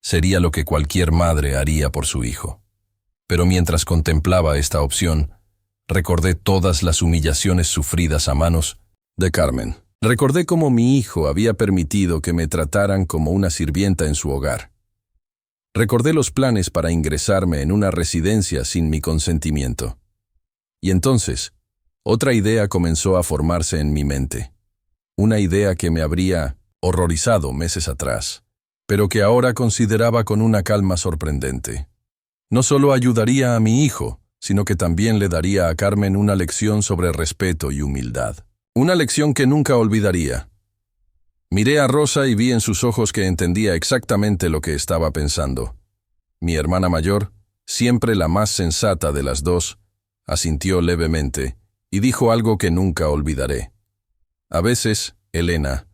Sería lo que cualquier madre haría por su hijo. Pero mientras contemplaba esta opción, recordé todas las humillaciones sufridas a manos de Carmen. Recordé cómo mi hijo había permitido que me trataran como una sirvienta en su hogar. Recordé los planes para ingresarme en una residencia sin mi consentimiento. Y entonces, otra idea comenzó a formarse en mi mente. Una idea que me habría horrorizado meses atrás, pero que ahora consideraba con una calma sorprendente. No solo ayudaría a mi hijo, sino que también le daría a Carmen una lección sobre respeto y humildad. Una lección que nunca olvidaría. Miré a Rosa y vi en sus ojos que entendía exactamente lo que estaba pensando. Mi hermana mayor, siempre la más sensata de las dos, asintió levemente y dijo algo que nunca olvidaré. A veces, Elena,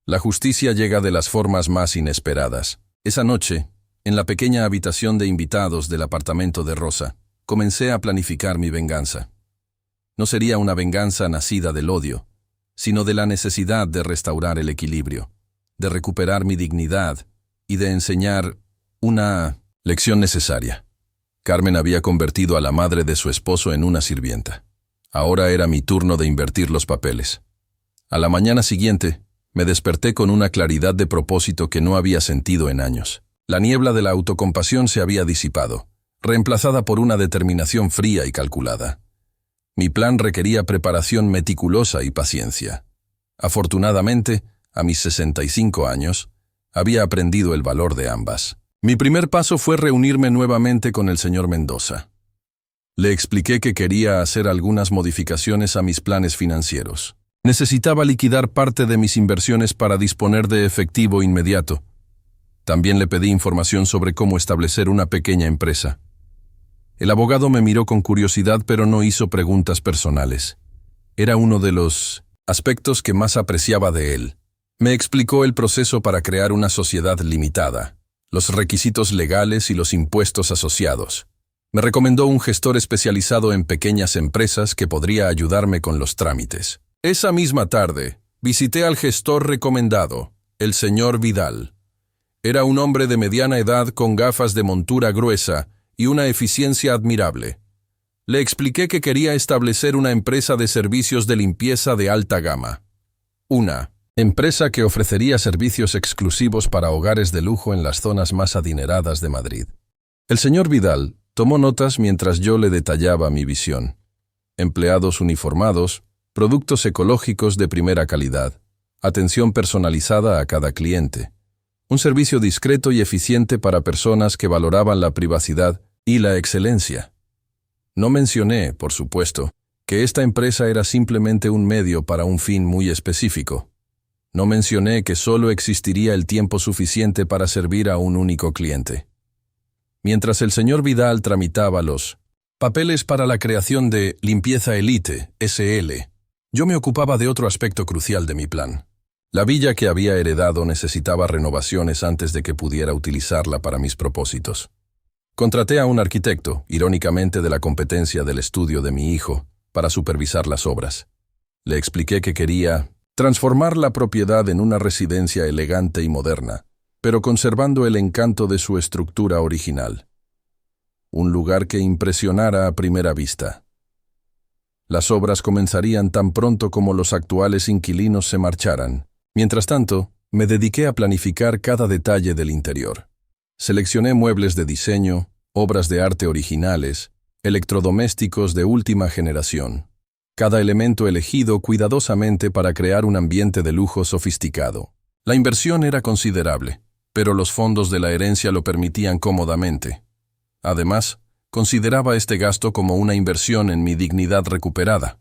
la justicia llega de las formas más inesperadas. Esa noche, en la pequeña habitación de invitados del apartamento de Rosa, comencé a planificar mi venganza. No sería una venganza nacida del odio, sino de la necesidad de restaurar el equilibrio, de recuperar mi dignidad y de enseñar una lección necesaria. Carmen había convertido a la madre de su esposo en una sirvienta. Ahora era mi turno de invertir los papeles. A la mañana siguiente, me desperté con una claridad de propósito que no había sentido en años. La niebla de la autocompasión se había disipado, reemplazada por una determinación fría y calculada. Mi plan requería preparación meticulosa y paciencia. Afortunadamente, a mis 65 años, había aprendido el valor de ambas. Mi primer paso fue reunirme nuevamente con el señor Mendoza. Le expliqué que quería hacer algunas modificaciones a mis planes financieros. Necesitaba liquidar parte de mis inversiones para disponer de efectivo inmediato. También le pedí información sobre cómo establecer una pequeña empresa. El abogado me miró con curiosidad, pero no hizo preguntas personales. Era uno de los aspectos que más apreciaba de él. Me explicó el proceso para crear una sociedad limitada, los requisitos legales y los impuestos asociados. Me recomendó un gestor especializado en pequeñas empresas que podría ayudarme con los trámites. Esa misma tarde, visité al gestor recomendado, el señor Vidal. Era un hombre de mediana edad con gafas de montura gruesa y una eficiencia admirable. Le expliqué que quería establecer una empresa de servicios de limpieza de alta gama. Una empresa que ofrecería servicios exclusivos para hogares de lujo en las zonas más adineradas de Madrid. El señor Vidal tomó notas mientras yo le detallaba mi visión. Empleados uniformados, productos ecológicos de primera calidad, atención personalizada a cada cliente, Un servicio discreto y eficiente para personas que valoraban la privacidad y la excelencia. No mencioné, por supuesto, que esta empresa era simplemente un medio para un fin muy específico. No mencioné que solo existiría el tiempo suficiente para servir a un único cliente. Mientras el señor Vidal tramitaba los papeles para la creación de Limpieza Elite, SL, yo me ocupaba de otro aspecto crucial de mi plan. La villa que había heredado necesitaba renovaciones antes de que pudiera utilizarla para mis propósitos. Contraté a un arquitecto, irónicamente de la competencia del estudio de mi hijo, para supervisar las obras. Le expliqué que quería transformar la propiedad en una residencia elegante y moderna, pero conservando el encanto de su estructura original. Un lugar que impresionara a primera vista. Las obras comenzarían tan pronto como los actuales inquilinos se marcharan. Mientras tanto, me dediqué a planificar cada detalle del interior. Seleccioné muebles de diseño, obras de arte originales, electrodomésticos de última generación. Cada elemento elegido cuidadosamente para crear un ambiente de lujo sofisticado. La inversión era considerable, pero los fondos de la herencia lo permitían cómodamente. Además, consideraba este gasto como una inversión en mi dignidad recuperada.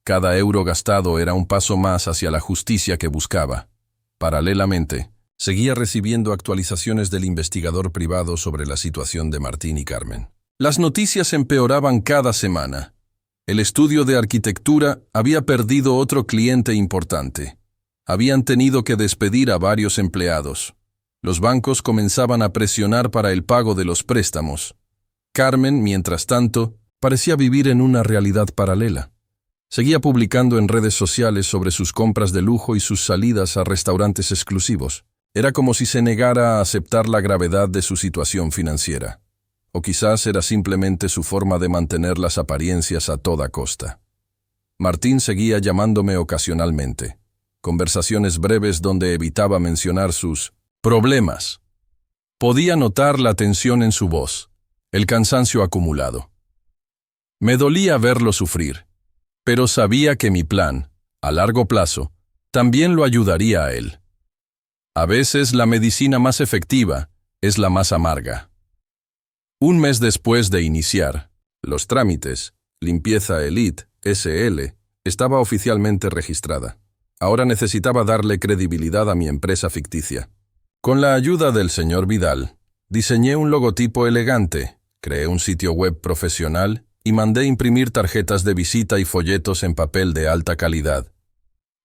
Cada euro gastado era un paso más hacia la justicia que buscaba. Paralelamente, seguía recibiendo actualizaciones del investigador privado sobre la situación de Martín y Carmen. Las noticias empeoraban cada semana. El estudio de arquitectura había perdido otro cliente importante. Habían tenido que despedir a varios empleados. Los bancos comenzaban a presionar para el pago de los préstamos. Carmen, mientras tanto, parecía vivir en una realidad paralela. Seguía publicando en redes sociales sobre sus compras de lujo y sus salidas a restaurantes exclusivos. Era como si se negara a aceptar la gravedad de su situación financiera. O quizás era simplemente su forma de mantener las apariencias a toda costa. Martín seguía llamándome ocasionalmente. Conversaciones breves donde evitaba mencionar sus problemas. Podía notar la tensión en su voz, el cansancio acumulado. Me dolía verlo sufrir, pero sabía que mi plan, a largo plazo, también lo ayudaría a él. A veces la medicina más efectiva es la más amarga. Un mes después de iniciar los trámites, Limpieza Elite, SL, estaba oficialmente registrada. Ahora necesitaba darle credibilidad a mi empresa ficticia. Con la ayuda del señor Vidal, diseñé un logotipo elegante, creé un sitio web profesional y mandé imprimir tarjetas de visita y folletos en papel de alta calidad.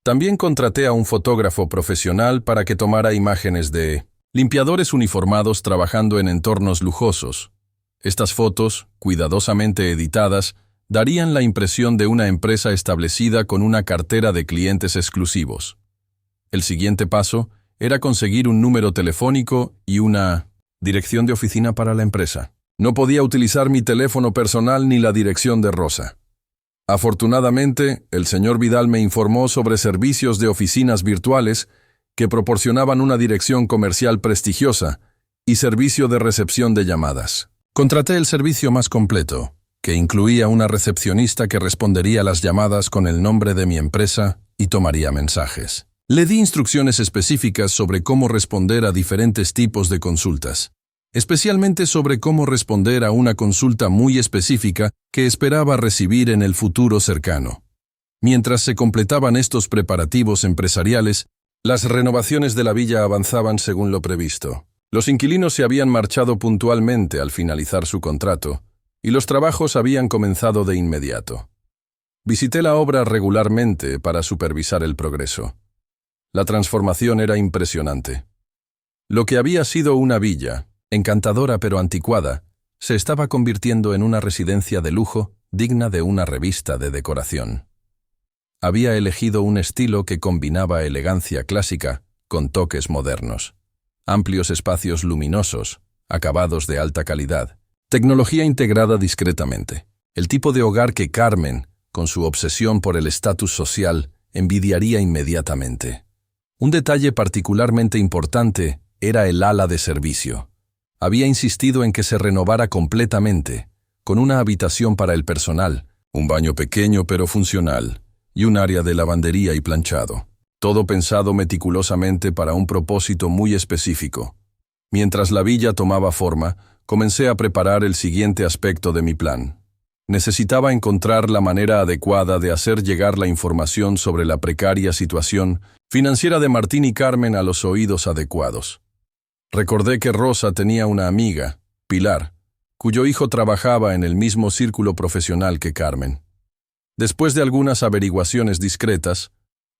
También contraté a un fotógrafo profesional para que tomara imágenes de limpiadores uniformados trabajando en entornos lujosos. Estas fotos, cuidadosamente editadas, darían la impresión de una empresa establecida con una cartera de clientes exclusivos. El siguiente paso era conseguir un número telefónico y una dirección de oficina para la empresa. No podía utilizar mi teléfono personal ni la dirección de Rosa. Afortunadamente, el señor Vidal me informó sobre servicios de oficinas virtuales que proporcionaban una dirección comercial prestigiosa y servicio de recepción de llamadas. Contraté el servicio más completo, que incluía una recepcionista que respondería a las llamadas con el nombre de mi empresa y tomaría mensajes. Le di instrucciones específicas sobre cómo responder a diferentes tipos de consultas, especialmente sobre cómo responder a una consulta muy específica que esperaba recibir en el futuro cercano. Mientras se completaban estos preparativos empresariales, las renovaciones de la villa avanzaban según lo previsto. Los inquilinos se habían marchado puntualmente al finalizar su contrato, y los trabajos habían comenzado de inmediato. Visité la obra regularmente para supervisar el progreso. La transformación era impresionante. Lo que había sido una villa, encantadora pero anticuada, se estaba convirtiendo en una residencia de lujo digna de una revista de decoración. Había elegido un estilo que combinaba elegancia clásica con toques modernos. Amplios espacios luminosos, acabados de alta calidad, tecnología integrada discretamente. El tipo de hogar que Carmen, con su obsesión por el estatus social, envidiaría inmediatamente. Un detalle particularmente importante era el ala de servicio. Había insistido en que se renovara completamente, con una habitación para el personal, un baño pequeño pero funcional, y un área de lavandería y planchado. Todo pensado meticulosamente para un propósito muy específico. Mientras la villa tomaba forma, comencé a preparar el siguiente aspecto de mi plan. Necesitaba encontrar la manera adecuada de hacer llegar la información sobre la precaria situación financiera de Martín y Carmen a los oídos adecuados. Recordé que Rosa tenía una amiga, Pilar, cuyo hijo trabajaba en el mismo círculo profesional que Carmen. Después de algunas averiguaciones discretas,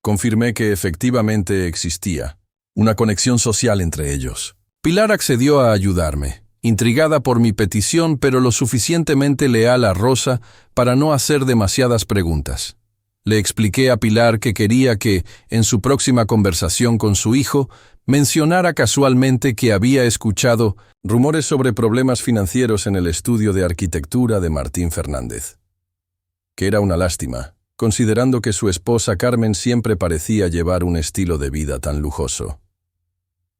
confirmé que efectivamente existía una conexión social entre ellos. Pilar accedió a ayudarme, intrigada por mi petición, pero lo suficientemente leal a Rosa para no hacer demasiadas preguntas. Le expliqué a Pilar que quería que, en su próxima conversación con su hijo, mencionara casualmente que había escuchado rumores sobre problemas financieros en el estudio de arquitectura de Martín Fernández. Que era una lástima, considerando que su esposa Carmen siempre parecía llevar un estilo de vida tan lujoso.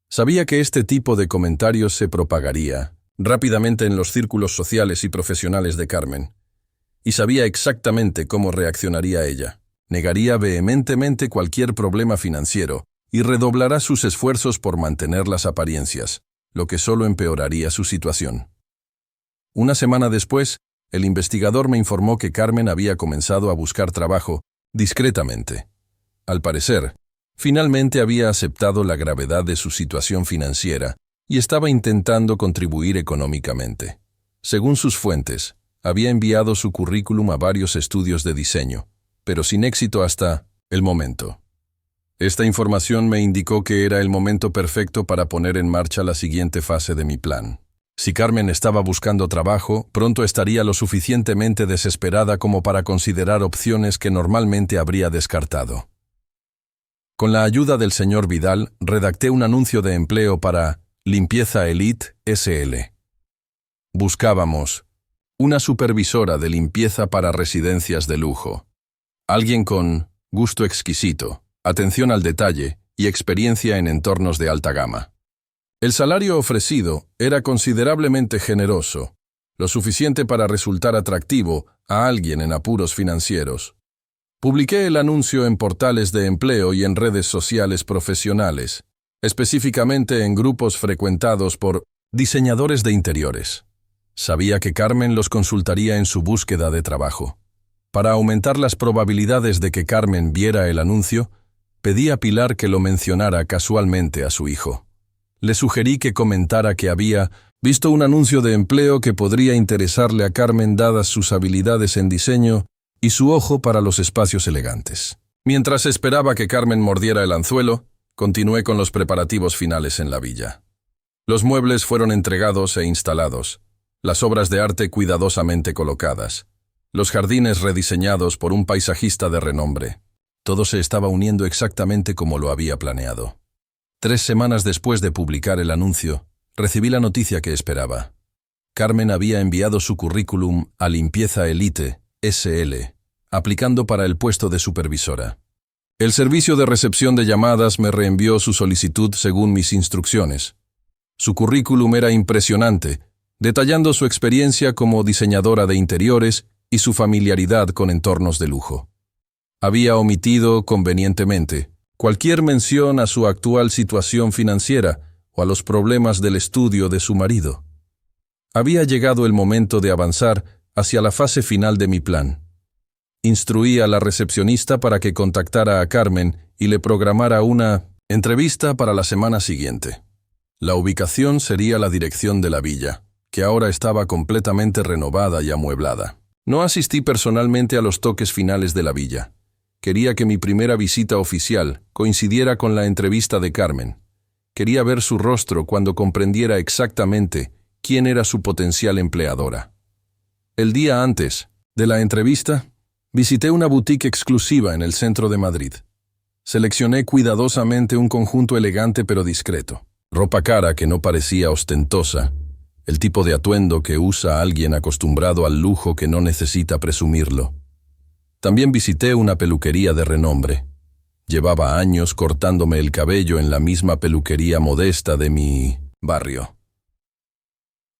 Sabía que este tipo de comentarios se propagaría rápidamente en los círculos sociales y profesionales de Carmen, y sabía exactamente cómo reaccionaría ella. Negaría vehementemente cualquier problema financiero y redoblará sus esfuerzos por mantener las apariencias, lo que solo empeoraría su situación. Una semana después, el investigador me informó que Carmen había comenzado a buscar trabajo discretamente. Al parecer, finalmente había aceptado la gravedad de su situación financiera y estaba intentando contribuir económicamente. Según sus fuentes, había enviado su currículum a varios estudios de diseño, pero sin éxito hasta el momento. Esta información me indicó que era el momento perfecto para poner en marcha la siguiente fase de mi plan. Si Carmen estaba buscando trabajo, pronto estaría lo suficientemente desesperada como para considerar opciones que normalmente habría descartado. Con la ayuda del señor Vidal, redacté un anuncio de empleo para Limpieza Elite SL. Buscábamos una supervisora de limpieza para residencias de lujo. Alguien con gusto exquisito, atención al detalle y experiencia en entornos de alta gama. El salario ofrecido era considerablemente generoso, lo suficiente para resultar atractivo a alguien en apuros financieros. Publiqué el anuncio en portales de empleo y en redes sociales profesionales, específicamente en grupos frecuentados por diseñadores de interiores. Sabía que Carmen los consultaría en su búsqueda de trabajo. Para aumentar las probabilidades de que Carmen viera el anuncio, pedí a Pilar que lo mencionara casualmente a su hijo. Le sugerí que comentara que había visto un anuncio de empleo que podría interesarle a Carmen dadas sus habilidades en diseño y su ojo para los espacios elegantes. Mientras esperaba que Carmen mordiera el anzuelo, continué con los preparativos finales en la villa. Los muebles fueron entregados e instalados, las obras de arte cuidadosamente colocadas, los jardines rediseñados por un paisajista de renombre. Todo se estaba uniendo exactamente como lo había planeado. 3 semanas después de publicar el anuncio, recibí la noticia que esperaba. Carmen había enviado su currículum a Limpieza Elite SL, aplicando para el puesto de supervisora. El servicio de recepción de llamadas me reenvió su solicitud según mis instrucciones. Su currículum era impresionante, detallando su experiencia como diseñadora de interiores y su familiaridad con entornos de lujo. Había omitido, convenientemente, cualquier mención a su actual situación financiera o a los problemas del estudio de su marido. Había llegado el momento de avanzar hacia la fase final de mi plan. Instruí a la recepcionista para que contactara a Carmen y le programara una entrevista para la semana siguiente. La ubicación sería la dirección de la villa, que ahora estaba completamente renovada y amueblada. No asistí personalmente a los toques finales de la villa. Quería que mi primera visita oficial coincidiera con la entrevista de Carmen. Quería ver su rostro cuando comprendiera exactamente quién era su potencial empleadora. El día antes de la entrevista, visité una boutique exclusiva en el centro de Madrid. Seleccioné cuidadosamente un conjunto elegante pero discreto. Ropa cara que no parecía ostentosa, el tipo de atuendo que usa alguien acostumbrado al lujo que no necesita presumirlo. También visité una peluquería de renombre. Llevaba años cortándome el cabello en la misma peluquería modesta de mi barrio.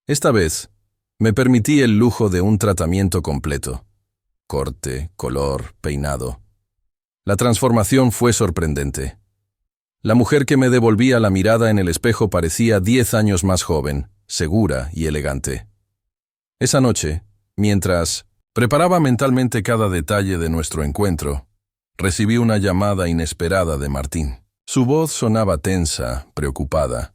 Esta vez, me permití el lujo de un tratamiento completo. Corte, color, peinado. La transformación fue sorprendente. La mujer que me devolvía la mirada en el espejo parecía 10 años más joven, segura y elegante. Esa noche, mientras preparaba mentalmente cada detalle de nuestro encuentro, recibí una llamada inesperada de Martín. Su voz sonaba tensa, preocupada.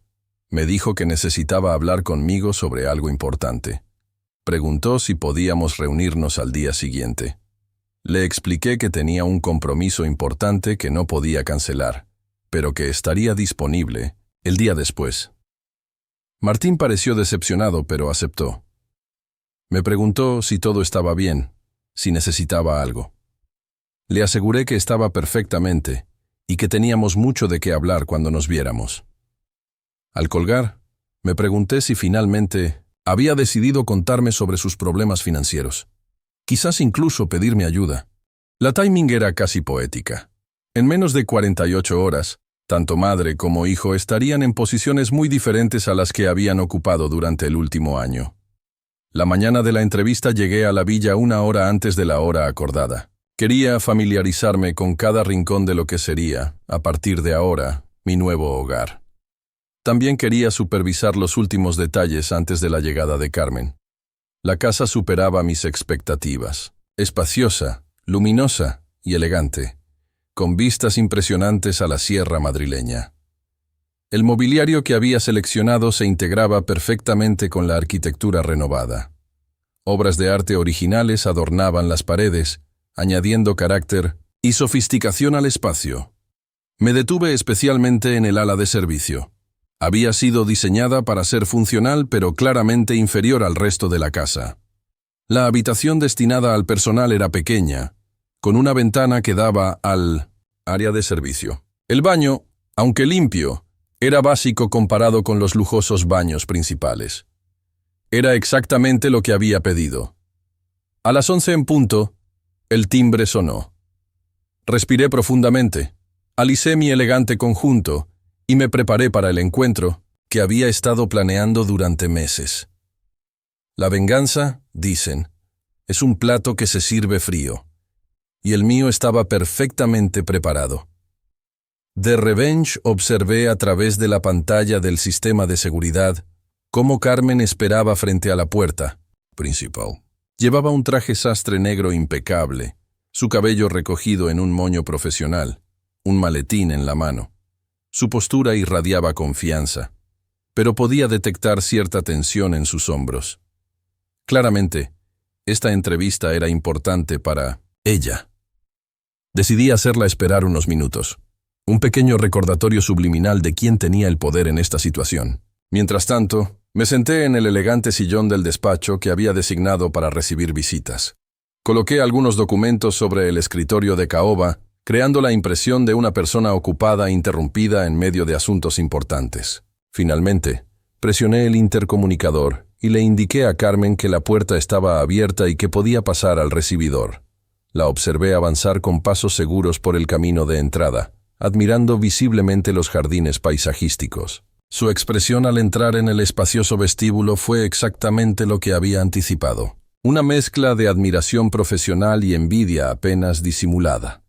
Me dijo que necesitaba hablar conmigo sobre algo importante. Preguntó si podíamos reunirnos al día siguiente. Le expliqué que tenía un compromiso importante que no podía cancelar, pero que estaría disponible el día después. Martín pareció decepcionado, pero aceptó. Me preguntó si todo estaba bien, si necesitaba algo. Le aseguré que estaba perfectamente y que teníamos mucho de qué hablar cuando nos viéramos. Al colgar, me pregunté si finalmente había decidido contarme sobre sus problemas financieros. Quizás incluso pedirme ayuda. La timing era casi poética. En menos de 48 horas, tanto madre como hijo estarían en posiciones muy diferentes a las que habían ocupado durante el último año. La mañana de la entrevista llegué a la villa 1 hora antes de la hora acordada. Quería familiarizarme con cada rincón de lo que sería, a partir de ahora, mi nuevo hogar. También quería supervisar los últimos detalles antes de la llegada de Carmen. La casa superaba mis expectativas. Espaciosa, luminosa y elegante, con vistas impresionantes a la sierra madrileña. El mobiliario que había seleccionado se integraba perfectamente con la arquitectura renovada. Obras de arte originales adornaban las paredes, añadiendo carácter y sofisticación al espacio. Me detuve especialmente en el ala de servicio. Había sido diseñada para ser funcional, pero claramente inferior al resto de la casa. La habitación destinada al personal era pequeña, con una ventana que daba al área de servicio. El baño, aunque limpio, era básico comparado con los lujosos baños principales. Era exactamente lo que había pedido. A las 11 en punto, el timbre sonó. Respiré profundamente, alicé mi elegante conjunto y me preparé para el encuentro que había estado planeando durante meses. La venganza, dicen, es un plato que se sirve frío, y el mío estaba perfectamente preparado. The Revenge observé a través de la pantalla del sistema de seguridad cómo Carmen esperaba frente a la puerta principal. Llevaba un traje sastre negro impecable, su cabello recogido en un moño profesional, un maletín en la mano. Su postura irradiaba confianza, pero podía detectar cierta tensión en sus hombros. Claramente, esta entrevista era importante para ella. Decidí hacerla esperar unos minutos. Un pequeño recordatorio subliminal de quién tenía el poder en esta situación. Mientras tanto, me senté en el elegante sillón del despacho que había designado para recibir visitas. Coloqué algunos documentos sobre el escritorio de caoba, creando la impresión de una persona ocupada e interrumpida en medio de asuntos importantes. Finalmente, presioné el intercomunicador y le indiqué a Carmen que la puerta estaba abierta y que podía pasar al recibidor. La observé avanzar con pasos seguros por el camino de entrada, admirando visiblemente los jardines paisajísticos. Su expresión al entrar en el espacioso vestíbulo fue exactamente lo que había anticipado. Una mezcla de admiración profesional y envidia apenas disimulada.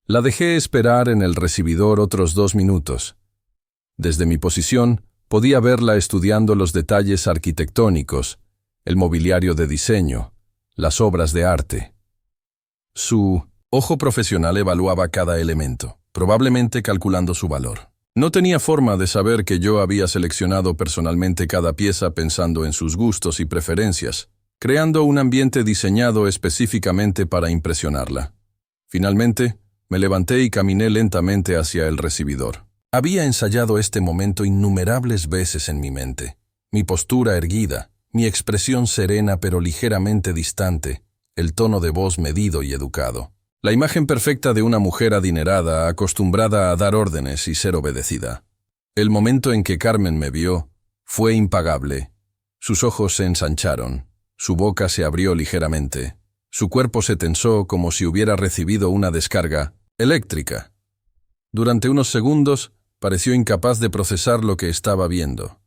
La dejé esperar en el recibidor otros 2 minutos. Desde mi posición, podía verla estudiando los detalles arquitectónicos, el mobiliario de diseño, las obras de arte. Su ojo profesional evaluaba cada elemento, probablemente calculando su valor. No tenía forma de saber que yo había seleccionado personalmente cada pieza pensando en sus gustos y preferencias, creando un ambiente diseñado específicamente para impresionarla. Finalmente, me levanté y caminé lentamente hacia el recibidor. Había ensayado este momento innumerables veces en mi mente. Mi postura erguida, mi expresión serena pero ligeramente distante, el tono de voz medido y educado. La imagen perfecta de una mujer adinerada, acostumbrada a dar órdenes y ser obedecida. El momento en que Carmen me vio fue impagable. Sus ojos se ensancharon, su boca se abrió ligeramente, su cuerpo se tensó como si hubiera recibido una descarga eléctrica. Durante unos segundos pareció incapaz de procesar lo que estaba viendo.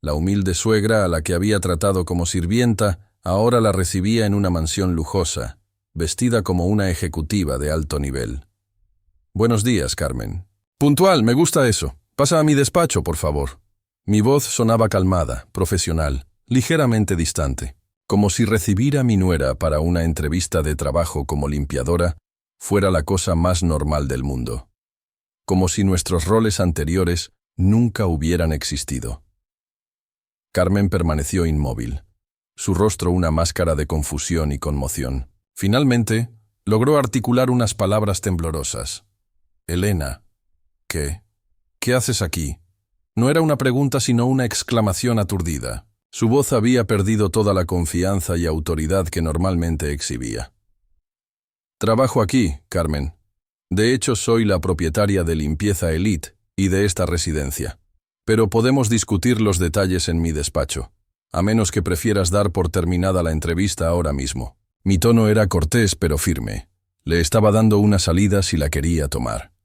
La humilde suegra a la que había tratado como sirvienta ahora la recibía en una mansión lujosa, vestida como una ejecutiva de alto nivel. Buenos días, Carmen. Puntual, me gusta eso. Pasa a mi despacho, por favor. Mi voz sonaba calmada, profesional, ligeramente distante, como si recibir a mi nuera para una entrevista de trabajo como limpiadora fuera la cosa más normal del mundo. Como si nuestros roles anteriores nunca hubieran existido. Carmen permaneció inmóvil, su rostro una máscara de confusión y conmoción. Finalmente, logró articular unas palabras temblorosas. Elena, ¿qué haces aquí? No era una pregunta sino una exclamación aturdida. Su voz había perdido toda la confianza y autoridad que normalmente exhibía. Trabajo aquí, Carmen. De hecho, soy la propietaria de Limpieza Elite y de esta residencia. Pero podemos discutir los detalles en mi despacho, a menos que prefieras dar por terminada la entrevista ahora mismo. Mi tono era cortés pero firme. Le estaba dando una salida si la quería tomar.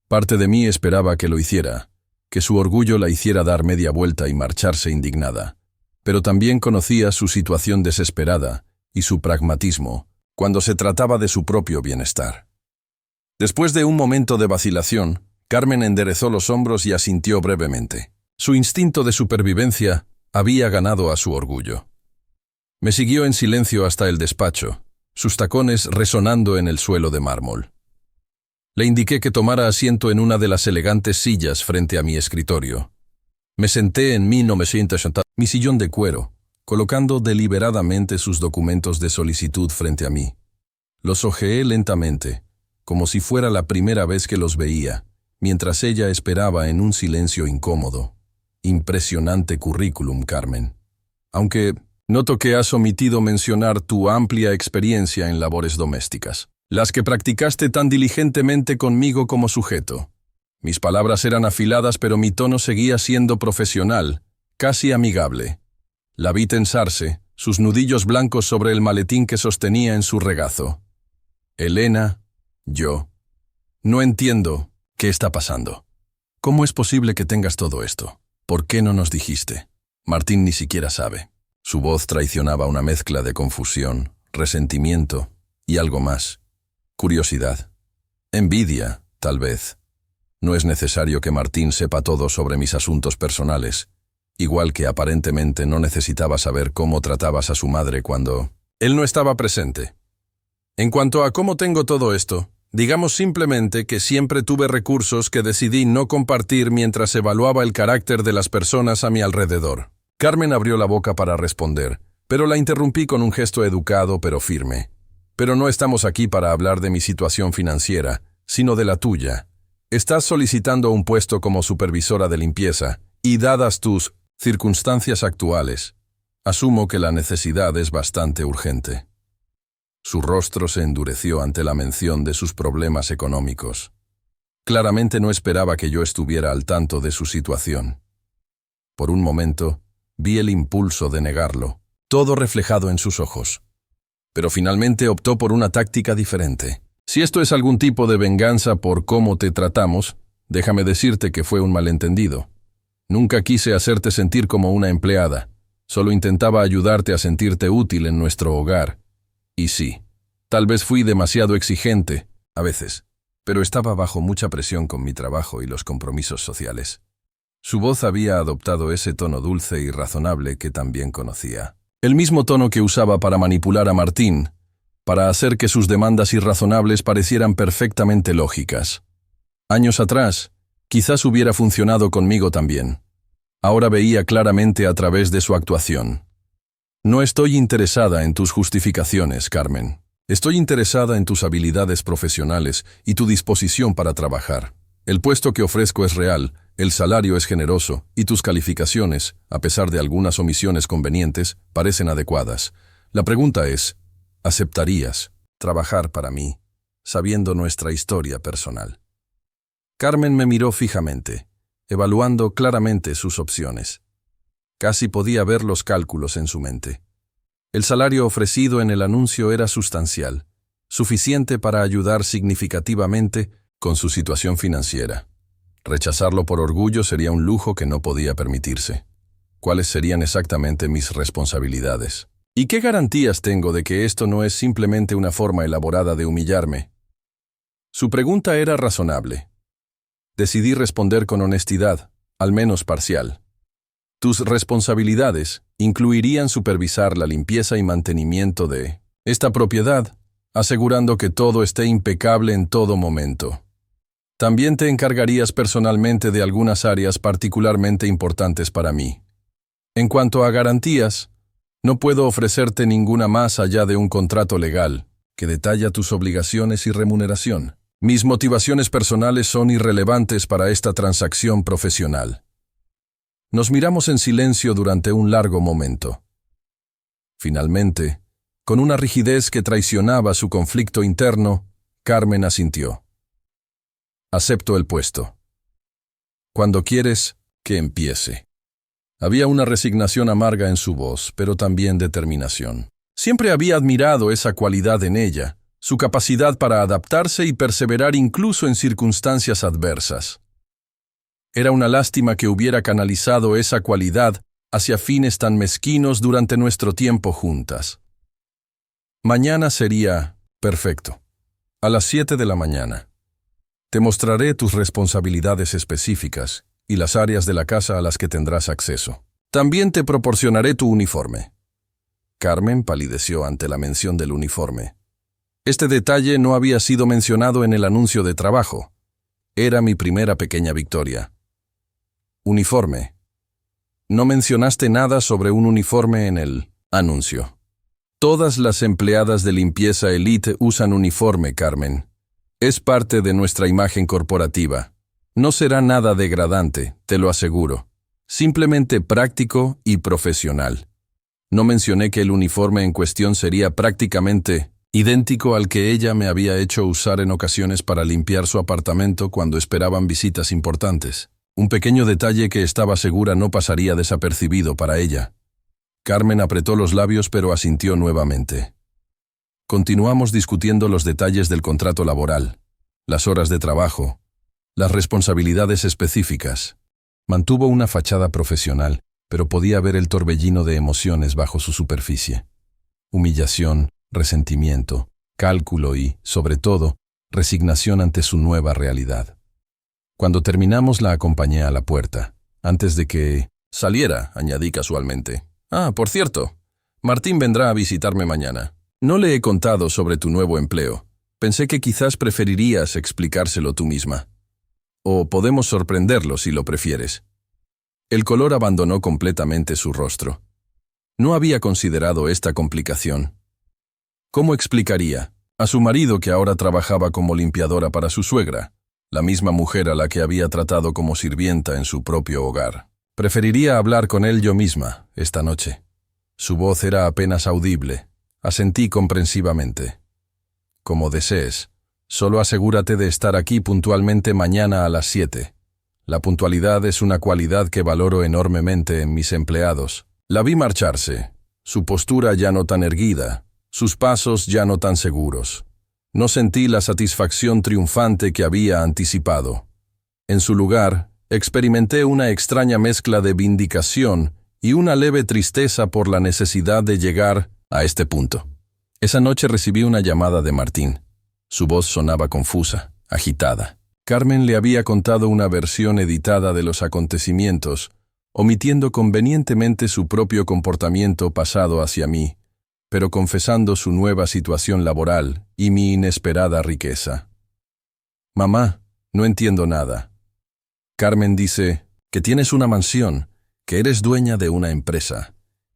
Parte de mí esperaba que lo hiciera, que su orgullo la hiciera dar media vuelta y marcharse indignada. Pero también conocía su situación desesperada y su pragmatismo cuando se trataba de su propio bienestar. Después de un momento de vacilación, Carmen enderezó los hombros y asintió brevemente. Su instinto de supervivencia había ganado a su orgullo. Me siguió en silencio hasta el despacho, sus tacones resonando en el suelo de mármol. Le indiqué que tomara asiento en una de las elegantes sillas frente a mi escritorio. Me senté en mi sillón de cuero, colocando deliberadamente sus documentos de solicitud frente a mí. Los hojeé lentamente, como si fuera la primera vez que los veía, mientras ella esperaba en un silencio incómodo. Impresionante currículum, Carmen. Aunque noto que has omitido mencionar tu amplia experiencia en labores domésticas, las que practicaste tan diligentemente conmigo como sujeto. Mis palabras eran afiladas, pero mi tono seguía siendo profesional, casi amigable. La vi tensarse, sus nudillos blancos sobre el maletín que sostenía en su regazo. Elena, yo. No entiendo qué está pasando. ¿Cómo es posible que tengas todo esto? ¿Por qué no nos dijiste? Martín ni siquiera sabe. Su voz traicionaba una mezcla de confusión, resentimiento y algo más. Curiosidad. Envidia, tal vez. No es necesario que Martín sepa todo sobre mis asuntos personales, igual que aparentemente no necesitaba saber cómo tratabas a su madre cuando él no estaba presente. En cuanto a cómo tengo todo esto, digamos simplemente que siempre tuve recursos que decidí no compartir mientras evaluaba el carácter de las personas a mi alrededor. Carmen abrió la boca para responder, pero la interrumpí con un gesto educado pero firme. Pero no estamos aquí para hablar de mi situación financiera, sino de la tuya. Estás solicitando un puesto como supervisora de limpieza, y dadas tus circunstancias actuales, asumo que la necesidad es bastante urgente. Su rostro se endureció ante la mención de sus problemas económicos. Claramente no esperaba que yo estuviera al tanto de su situación. Por un momento, vi el impulso de negarlo, todo reflejado en sus ojos. Pero finalmente optó por una táctica diferente. Si esto es algún tipo de venganza por cómo te tratamos, déjame decirte que fue un malentendido. Nunca quise hacerte sentir como una empleada. Solo intentaba ayudarte a sentirte útil en nuestro hogar. Y sí, tal vez fui demasiado exigente, a veces, pero estaba bajo mucha presión con mi trabajo y los compromisos sociales. Su voz había adoptado ese tono dulce y razonable que también conocía. El mismo tono que usaba para manipular a Martín, para hacer que sus demandas irrazonables parecieran perfectamente lógicas. Años atrás, quizás hubiera funcionado conmigo también. Ahora veía claramente a través de su actuación. No estoy interesada en tus justificaciones, Carmen. Estoy interesada en tus habilidades profesionales y tu disposición para trabajar. El puesto que ofrezco es real, el salario es generoso y tus calificaciones, a pesar de algunas omisiones convenientes, parecen adecuadas. La pregunta es, ¿aceptarías trabajar para mí, sabiendo nuestra historia personal? Carmen me miró fijamente, evaluando claramente sus opciones. Casi podía ver los cálculos en su mente. El salario ofrecido en el anuncio era sustancial, suficiente para ayudar significativamente con su situación financiera. Rechazarlo por orgullo sería un lujo que no podía permitirse. ¿Cuáles serían exactamente mis responsabilidades? ¿Y qué garantías tengo de que esto no es simplemente una forma elaborada de humillarme? Su pregunta era razonable. Decidí responder con honestidad, al menos parcial. Tus responsabilidades incluirían supervisar la limpieza y mantenimiento de esta propiedad, asegurando que todo esté impecable en todo momento. También te encargarías personalmente de algunas áreas particularmente importantes para mí. En cuanto a garantías, no puedo ofrecerte ninguna más allá de un contrato legal que detalla tus obligaciones y remuneración. Mis motivaciones personales son irrelevantes para esta transacción profesional. Nos miramos en silencio durante un largo momento. Finalmente, con una rigidez que traicionaba su conflicto interno, Carmen asintió. Acepto el puesto. Cuando quieres, que empiece. Había una resignación amarga en su voz, pero también determinación. Siempre había admirado esa cualidad en ella, su capacidad para adaptarse y perseverar incluso en circunstancias adversas. Era una lástima que hubiera canalizado esa cualidad hacia fines tan mezquinos durante nuestro tiempo juntas. Mañana sería perfecto. A las 7 de la mañana. Te mostraré tus responsabilidades específicas y las áreas de la casa a las que tendrás acceso. También te proporcionaré tu uniforme. Carmen palideció ante la mención del uniforme. Este detalle no había sido mencionado en el anuncio de trabajo. Era mi primera pequeña victoria. Uniforme. No mencionaste nada sobre un uniforme en el anuncio. Todas las empleadas de limpieza elite usan uniforme, Carmen. Es parte de nuestra imagen corporativa. No será nada degradante, te lo aseguro. Simplemente práctico y profesional. No mencioné que el uniforme en cuestión sería prácticamente idéntico al que ella me había hecho usar en ocasiones para limpiar su apartamento cuando esperaban visitas importantes. Un pequeño detalle que estaba segura no pasaría desapercibido para ella. Carmen apretó los labios pero asintió nuevamente. Continuamos discutiendo los detalles del contrato laboral, las horas de trabajo, las responsabilidades específicas. Mantuvo una fachada profesional, pero podía ver el torbellino de emociones bajo su superficie. Humillación, resentimiento, cálculo y, sobre todo, resignación ante su nueva realidad. Cuando terminamos la acompañé a la puerta. Antes de que saliera, añadí casualmente. Por cierto, Martín vendrá a visitarme mañana. No le he contado sobre tu nuevo empleo. Pensé que quizás preferirías explicárselo tú misma. O podemos sorprenderlo si lo prefieres. El color abandonó completamente su rostro. No había considerado esta complicación. ¿Cómo explicaría a su marido que ahora trabajaba como limpiadora para su suegra, la misma mujer a la que había tratado como sirvienta en su propio hogar? Preferiría hablar con él yo misma, esta noche. Su voz era apenas audible. Asentí comprensivamente. Como desees. Solo asegúrate de estar aquí puntualmente mañana a las 7. La puntualidad es una cualidad que valoro enormemente en mis empleados. La vi marcharse, su postura ya no tan erguida, sus pasos ya no tan seguros. No sentí la satisfacción triunfante que había anticipado. En su lugar, experimenté una extraña mezcla de vindicación y una leve tristeza por la necesidad de llegar a este punto. Esa noche recibí una llamada de Martín. Su voz sonaba confusa, agitada. Carmen le había contado una versión editada de los acontecimientos, omitiendo convenientemente su propio comportamiento pasado hacia mí, pero confesando su nueva situación laboral y mi inesperada riqueza. Mamá, no entiendo nada. Carmen dice que tienes una mansión, que eres dueña de una empresa,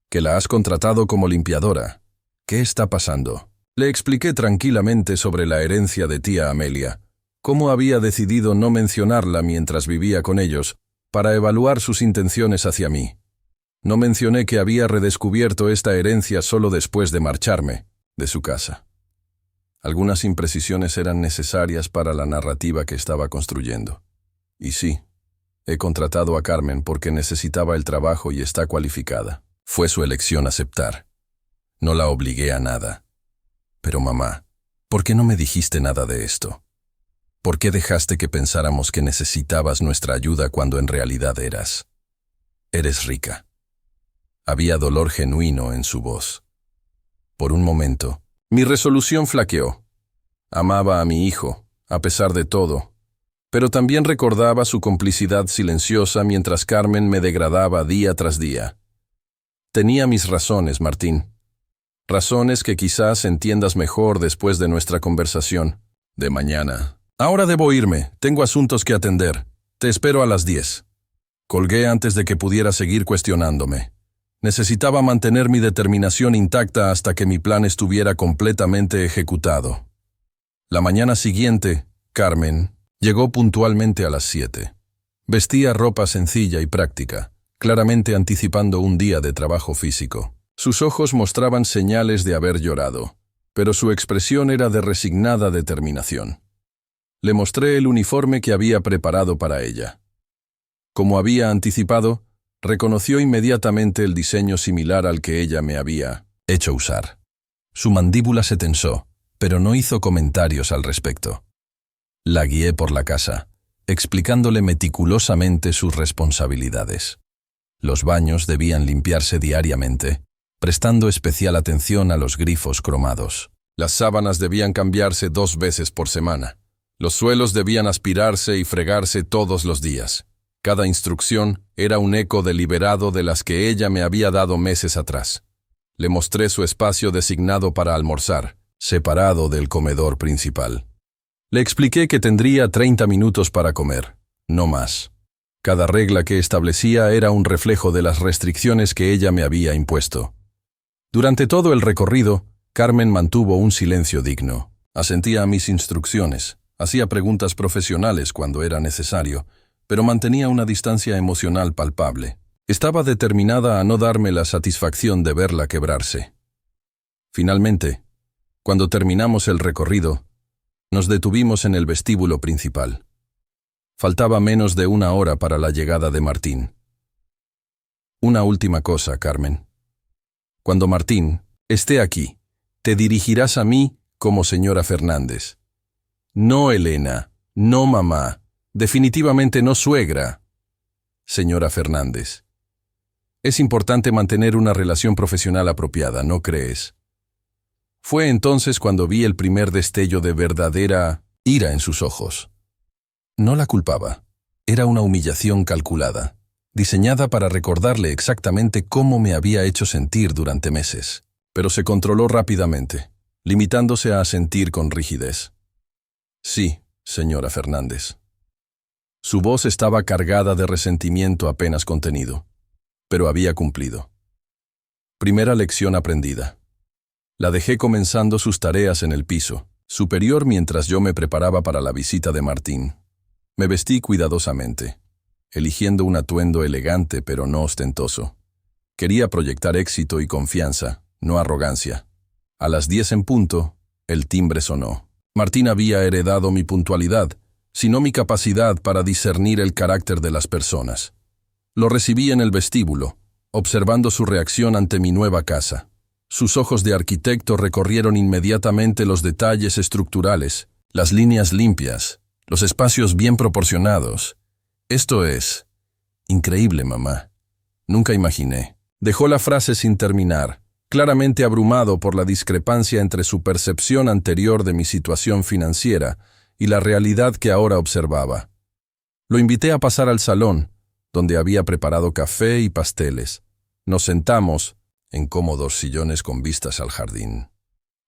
que la has contratado como limpiadora. ¿Qué está pasando? Le expliqué tranquilamente sobre la herencia de tía Amelia, cómo había decidido no mencionarla mientras vivía con ellos, para evaluar sus intenciones hacia mí. No mencioné que había redescubierto esta herencia solo después de marcharme de su casa. Algunas imprecisiones eran necesarias para la narrativa que estaba construyendo. Y sí, he contratado a Carmen porque necesitaba el trabajo y está cualificada. Fue su elección aceptar. No la obligué a nada. Pero mamá, ¿por qué no me dijiste nada de esto? ¿Por qué dejaste que pensáramos que necesitabas nuestra ayuda cuando en realidad eres rica? Había dolor genuino en su voz. Por un momento, mi resolución flaqueó. Amaba a mi hijo, a pesar de todo, pero también recordaba su complicidad silenciosa mientras Carmen me degradaba día tras día. Tenía mis razones, Martín. Razones que quizás entiendas mejor después de nuestra conversación de mañana. Ahora debo irme, tengo asuntos que atender. Te espero a las 10. Colgué antes de que pudiera seguir cuestionándome. Necesitaba mantener mi determinación intacta hasta que mi plan estuviera completamente ejecutado. La mañana siguiente, Carmen llegó puntualmente a las 7. Vestía ropa sencilla y práctica, claramente anticipando un día de trabajo físico. Sus ojos mostraban señales de haber llorado, pero su expresión era de resignada determinación. Le mostré el uniforme que había preparado para ella. Como había anticipado, reconoció inmediatamente el diseño similar al que ella me había hecho usar. Su mandíbula se tensó, pero no hizo comentarios al respecto. La guié por la casa, explicándole meticulosamente sus responsabilidades. Los baños debían limpiarse diariamente, prestando especial atención a los grifos cromados. Las sábanas debían cambiarse 2 veces por semana. Los suelos debían aspirarse y fregarse todos los días. Cada instrucción era un eco deliberado de las que ella me había dado meses atrás. Le mostré su espacio designado para almorzar, separado del comedor principal. Le expliqué que tendría 30 minutos para comer, no más. Cada regla que establecía era un reflejo de las restricciones que ella me había impuesto. Durante todo el recorrido, Carmen mantuvo un silencio digno. Asentía a mis instrucciones, hacía preguntas profesionales cuando era necesario, pero mantenía una distancia emocional palpable. Estaba determinada a no darme la satisfacción de verla quebrarse. Finalmente, cuando terminamos el recorrido, nos detuvimos en el vestíbulo principal. Faltaba menos de 1 hora para la llegada de Martín. Una última cosa, Carmen. Cuando Martín esté aquí, te dirigirás a mí como señora Fernández. No Elena, no mamá, definitivamente no suegra. Señora Fernández. Es importante mantener una relación profesional apropiada, ¿no crees? Fue entonces cuando vi el primer destello de verdadera ira en sus ojos. No la culpaba. Era una humillación calculada, diseñada para recordarle exactamente cómo me había hecho sentir durante meses. Pero se controló rápidamente, limitándose a asentir con rigidez. Sí, señora Fernández. Su voz estaba cargada de resentimiento apenas contenido, pero había cumplido. Primera lección aprendida. La dejé comenzando sus tareas en el piso superior mientras yo me preparaba para la visita de Martín. Me vestí cuidadosamente, eligiendo un atuendo elegante pero no ostentoso. Quería proyectar éxito y confianza, no arrogancia. A las 10 en punto, el timbre sonó. Martín había heredado mi puntualidad, sino mi capacidad para discernir el carácter de las personas. Lo recibí en el vestíbulo, observando su reacción ante mi nueva casa. Sus ojos de arquitecto recorrieron inmediatamente los detalles estructurales, las líneas limpias, los espacios bien proporcionados. Esto es increíble, mamá. Nunca imaginé. Dejó la frase sin terminar, claramente abrumado por la discrepancia entre su percepción anterior de mi situación financiera y la realidad que ahora observaba. Lo invité a pasar al salón, donde había preparado café y pasteles. Nos sentamos en cómodos sillones con vistas al jardín.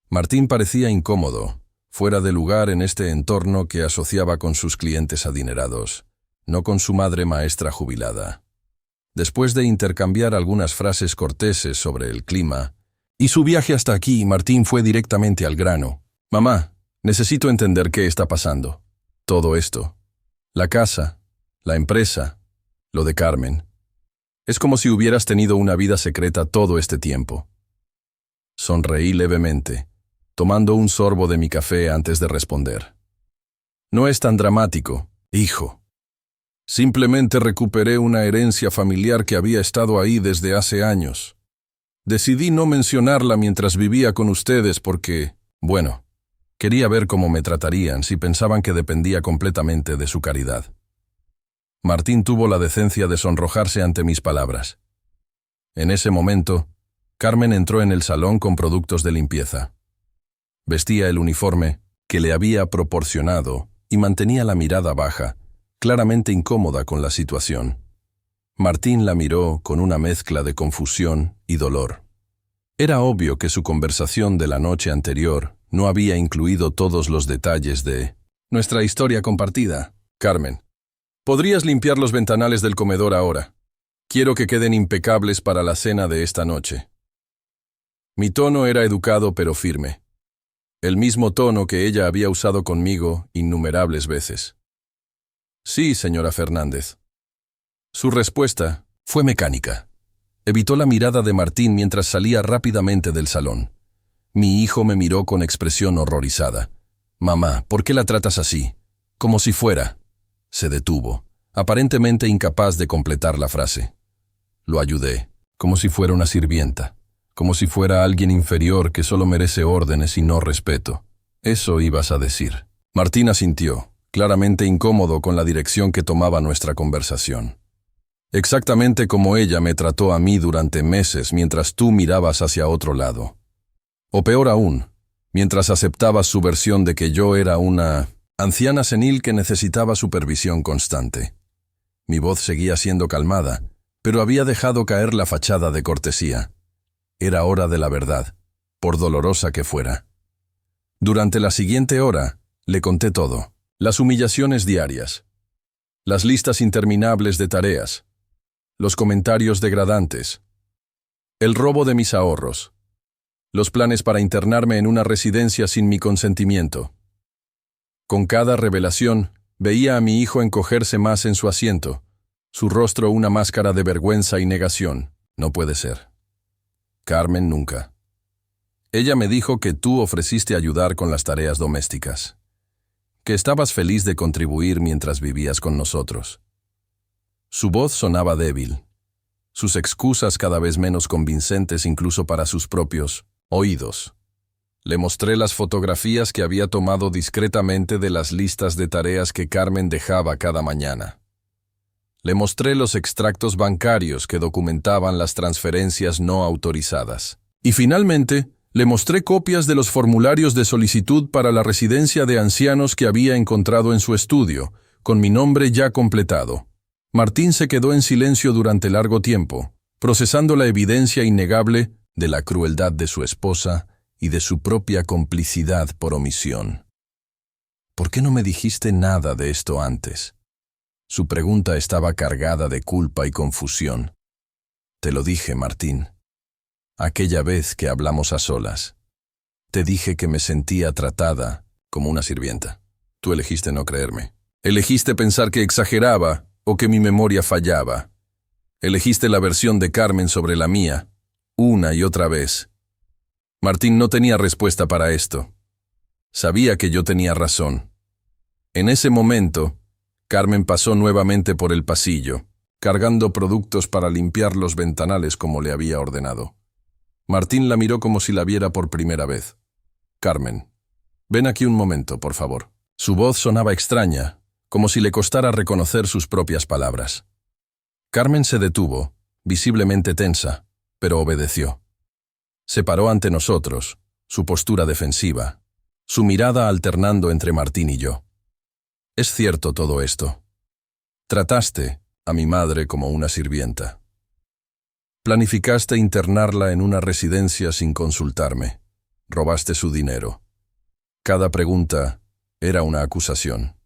Martín parecía incómodo, fuera de lugar en este entorno que asociaba con sus clientes adinerados, no con su madre maestra jubilada. Después de intercambiar algunas frases corteses sobre el clima y su viaje hasta aquí, Martín fue directamente al grano. Mamá, necesito entender qué está pasando. Todo esto. La casa, la empresa, lo de Carmen. Es como si hubieras tenido una vida secreta todo este tiempo. Sonreí levemente, tomando un sorbo de mi café antes de responder. No es tan dramático, hijo. Simplemente recuperé una herencia familiar que había estado ahí desde hace años. Decidí no mencionarla mientras vivía con ustedes porque, bueno, quería ver cómo me tratarían si pensaban que dependía completamente de su caridad. Martín tuvo la decencia de sonrojarse ante mis palabras. En ese momento, Carmen entró en el salón con productos de limpieza. Vestía el uniforme, que le había proporcionado y mantenía la mirada baja, claramente incómoda con la situación. Martín la miró con una mezcla de confusión y dolor. Era obvio que su conversación de la noche anterior no había incluido todos los detalles de nuestra historia compartida. Carmen, ¿podrías limpiar los ventanales del comedor ahora? Quiero que queden impecables para la cena de esta noche. Mi tono era educado pero firme. El mismo tono que ella había usado conmigo innumerables veces. Sí, señora Fernández. Su respuesta fue mecánica. Evitó la mirada de Martín mientras salía rápidamente del salón. Mi hijo me miró con expresión horrorizada. Mamá, ¿por qué la tratas así? Como si fuera. Se detuvo, aparentemente incapaz de completar la frase. Lo ayudé, como si fuera una sirvienta, como si fuera alguien inferior que solo merece órdenes y no respeto. Eso ibas a decir. Martín asintió, claramente incómodo con la dirección que tomaba nuestra conversación. Exactamente como ella me trató a mí durante meses mientras tú mirabas hacia otro lado. O peor aún, mientras aceptabas su versión de que yo era una anciana senil que necesitaba supervisión constante. Mi voz seguía siendo calmada, pero había dejado caer la fachada de cortesía. Era hora de la verdad, por dolorosa que fuera. Durante la siguiente hora, le conté todo. Las humillaciones diarias, las listas interminables de tareas, los comentarios degradantes, el robo de mis ahorros, los planes para internarme en una residencia sin mi consentimiento. Con cada revelación, veía a mi hijo encogerse más en su asiento, su rostro una máscara de vergüenza y negación. No puede ser. Carmen nunca. Ella me dijo que tú ofreciste ayudar con las tareas domésticas, que estabas feliz de contribuir mientras vivías con nosotros. Su voz sonaba débil, sus excusas cada vez menos convincentes incluso para sus propios oídos. Le mostré las fotografías que había tomado discretamente de las listas de tareas que Carmen dejaba cada mañana. Le mostré los extractos bancarios que documentaban las transferencias no autorizadas. Y finalmente, le mostré copias de los formularios de solicitud para la residencia de ancianos que había encontrado en su estudio, con mi nombre ya completado. Martín se quedó en silencio durante largo tiempo, procesando la evidencia innegable de la crueldad de su esposa y de su propia complicidad por omisión. ¿Por qué no me dijiste nada de esto antes? Su pregunta estaba cargada de culpa y confusión. Te lo dije, Martín. Aquella vez que hablamos a solas. Te dije que me sentía tratada como una sirvienta. Tú elegiste no creerme. Elegiste pensar que exageraba o que mi memoria fallaba. Elegiste la versión de Carmen sobre la mía, una y otra vez. Martín no tenía respuesta para esto. Sabía que yo tenía razón. En ese momento, Carmen pasó nuevamente por el pasillo, cargando productos para limpiar los ventanales como le había ordenado. Martín la miró como si la viera por primera vez. Carmen, ven aquí un momento, por favor. Su voz sonaba extraña, como si le costara reconocer sus propias palabras. Carmen se detuvo, visiblemente tensa, pero obedeció. Se paró ante nosotros, su postura defensiva, su mirada alternando entre Martín y yo. Es cierto todo esto. Trataste a mi madre como una sirvienta. Planificaste internarla en una residencia sin consultarme. Robaste su dinero. Cada pregunta era una acusación.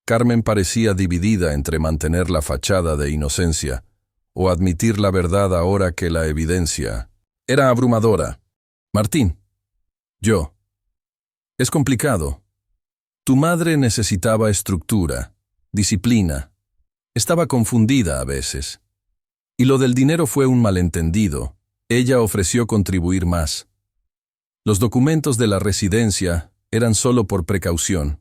Carmen parecía dividida entre mantener la fachada de inocencia o admitir la verdad ahora que la evidencia era abrumadora. Martín. Yo. Es complicado. Tu madre necesitaba estructura, disciplina. Estaba confundida a veces. Y lo del dinero fue un malentendido. Ella ofreció contribuir más. Los documentos de la residencia eran solo por precaución,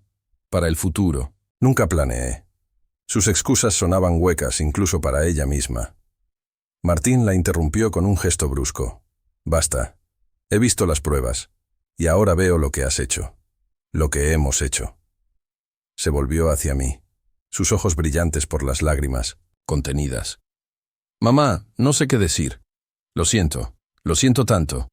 para el futuro. Nunca planeé. Sus excusas sonaban huecas incluso para ella misma. Martín la interrumpió con un gesto brusco. Basta. He visto las pruebas, y ahora veo lo que has hecho. Lo que hemos hecho. Se volvió hacia mí, sus ojos brillantes por las lágrimas, contenidas. Mamá, no sé qué decir. Lo siento tanto.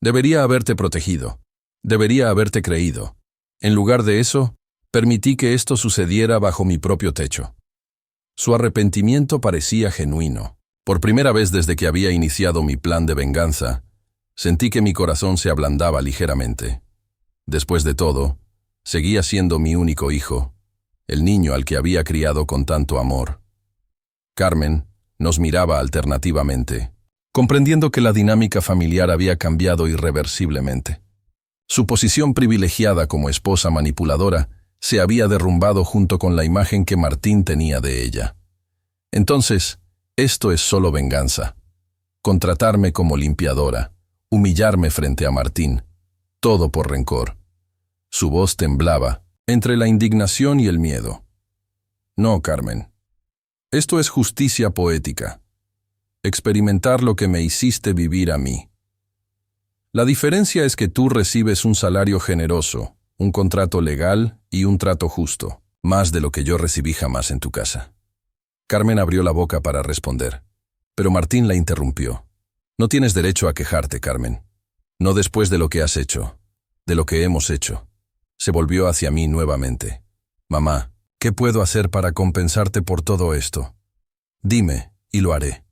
Debería haberte protegido. Debería haberte creído. En lugar de eso, permití que esto sucediera bajo mi propio techo. Su arrepentimiento parecía genuino. Por primera vez desde que había iniciado mi plan de venganza, sentí que mi corazón se ablandaba ligeramente. Después de todo, seguía siendo mi único hijo, el niño al que había criado con tanto amor. Carmen nos miraba alternativamente, comprendiendo que la dinámica familiar había cambiado irreversiblemente. Su posición privilegiada como esposa manipuladora se había derrumbado junto con la imagen que Martín tenía de ella. Entonces, esto es solo venganza. Contratarme como limpiadora, humillarme frente a Martín, todo por rencor. Su voz temblaba, entre la indignación y el miedo. No, Carmen. Esto es justicia poética. Experimentar lo que me hiciste vivir a mí. La diferencia es que tú recibes un salario generoso, un contrato legal y un trato justo, más de lo que yo recibí jamás en tu casa. Carmen abrió la boca para responder, pero Martín la interrumpió. No tienes derecho a quejarte, Carmen. No después de lo que has hecho, de lo que hemos hecho. Se volvió hacia mí nuevamente. Mamá, ¿qué puedo hacer para compensarte por todo esto? Dime, y lo haré.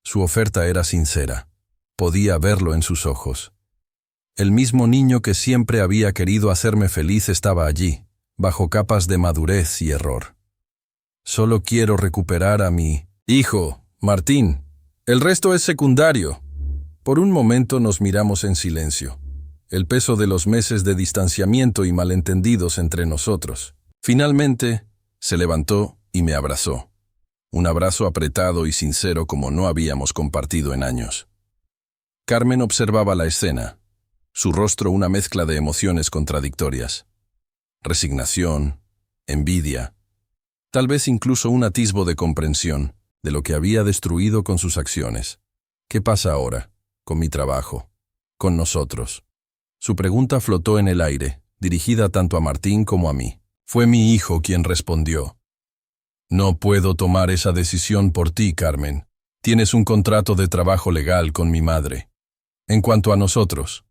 Su oferta era sincera. Podía verlo en sus ojos. El mismo niño que siempre había querido hacerme feliz estaba allí, bajo capas de madurez y error. Solo quiero recuperar a mi hijo, Martín. El resto es secundario. Por un momento nos miramos en silencio. El peso de los meses de distanciamiento y malentendidos entre nosotros. Finalmente, se levantó y me abrazó. Un abrazo apretado y sincero como no habíamos compartido en años. Carmen observaba la escena, su rostro una mezcla de emociones contradictorias. Resignación, envidia, tal vez incluso un atisbo de comprensión de lo que había destruido con sus acciones. ¿Qué pasa ahora? Con mi trabajo, con nosotros. Su pregunta flotó en el aire, dirigida tanto a Martín como a mí. Fue mi hijo quien respondió. No puedo tomar esa decisión por ti, Carmen. Tienes un contrato de trabajo legal con mi madre. En cuanto a nosotros,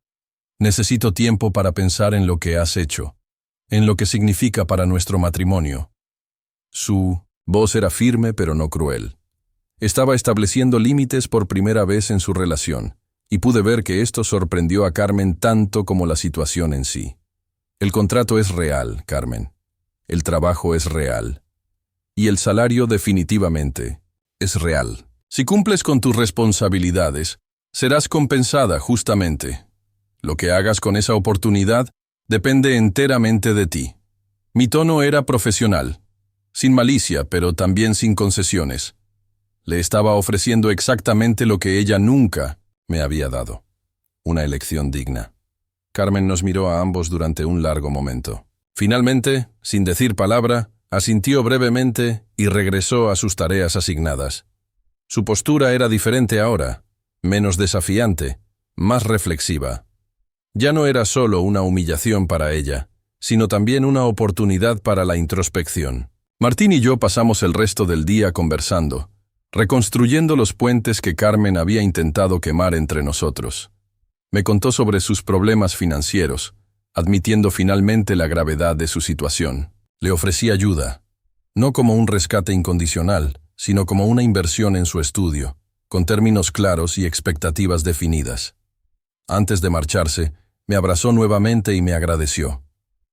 necesito tiempo para pensar en lo que has hecho, en lo que significa para nuestro matrimonio. Su voz era firme pero no cruel. Estaba estableciendo límites por primera vez en su relación, y pude ver que esto sorprendió a Carmen tanto como la situación en sí. El contrato es real, Carmen. El trabajo es real. Y el salario definitivamente es real. Si cumples con tus responsabilidades, serás compensada justamente. Lo que hagas con esa oportunidad depende enteramente de ti. Mi tono era profesional, sin malicia, pero también sin concesiones. Le estaba ofreciendo exactamente lo que ella nunca me había dado. Una elección digna. Carmen nos miró a ambos durante un largo momento. Finalmente, sin decir palabra, asintió brevemente y regresó a sus tareas asignadas. Su postura era diferente ahora, menos desafiante, más reflexiva. Ya no era solo una humillación para ella, sino también una oportunidad para la introspección. Martín y yo pasamos el resto del día conversando, reconstruyendo los puentes que Carmen había intentado quemar entre nosotros. Me contó sobre sus problemas financieros, admitiendo finalmente la gravedad de su situación. Le ofrecí ayuda, no como un rescate incondicional, sino como una inversión en su estudio, con términos claros y expectativas definidas. Antes de marcharse, me abrazó nuevamente y me agradeció,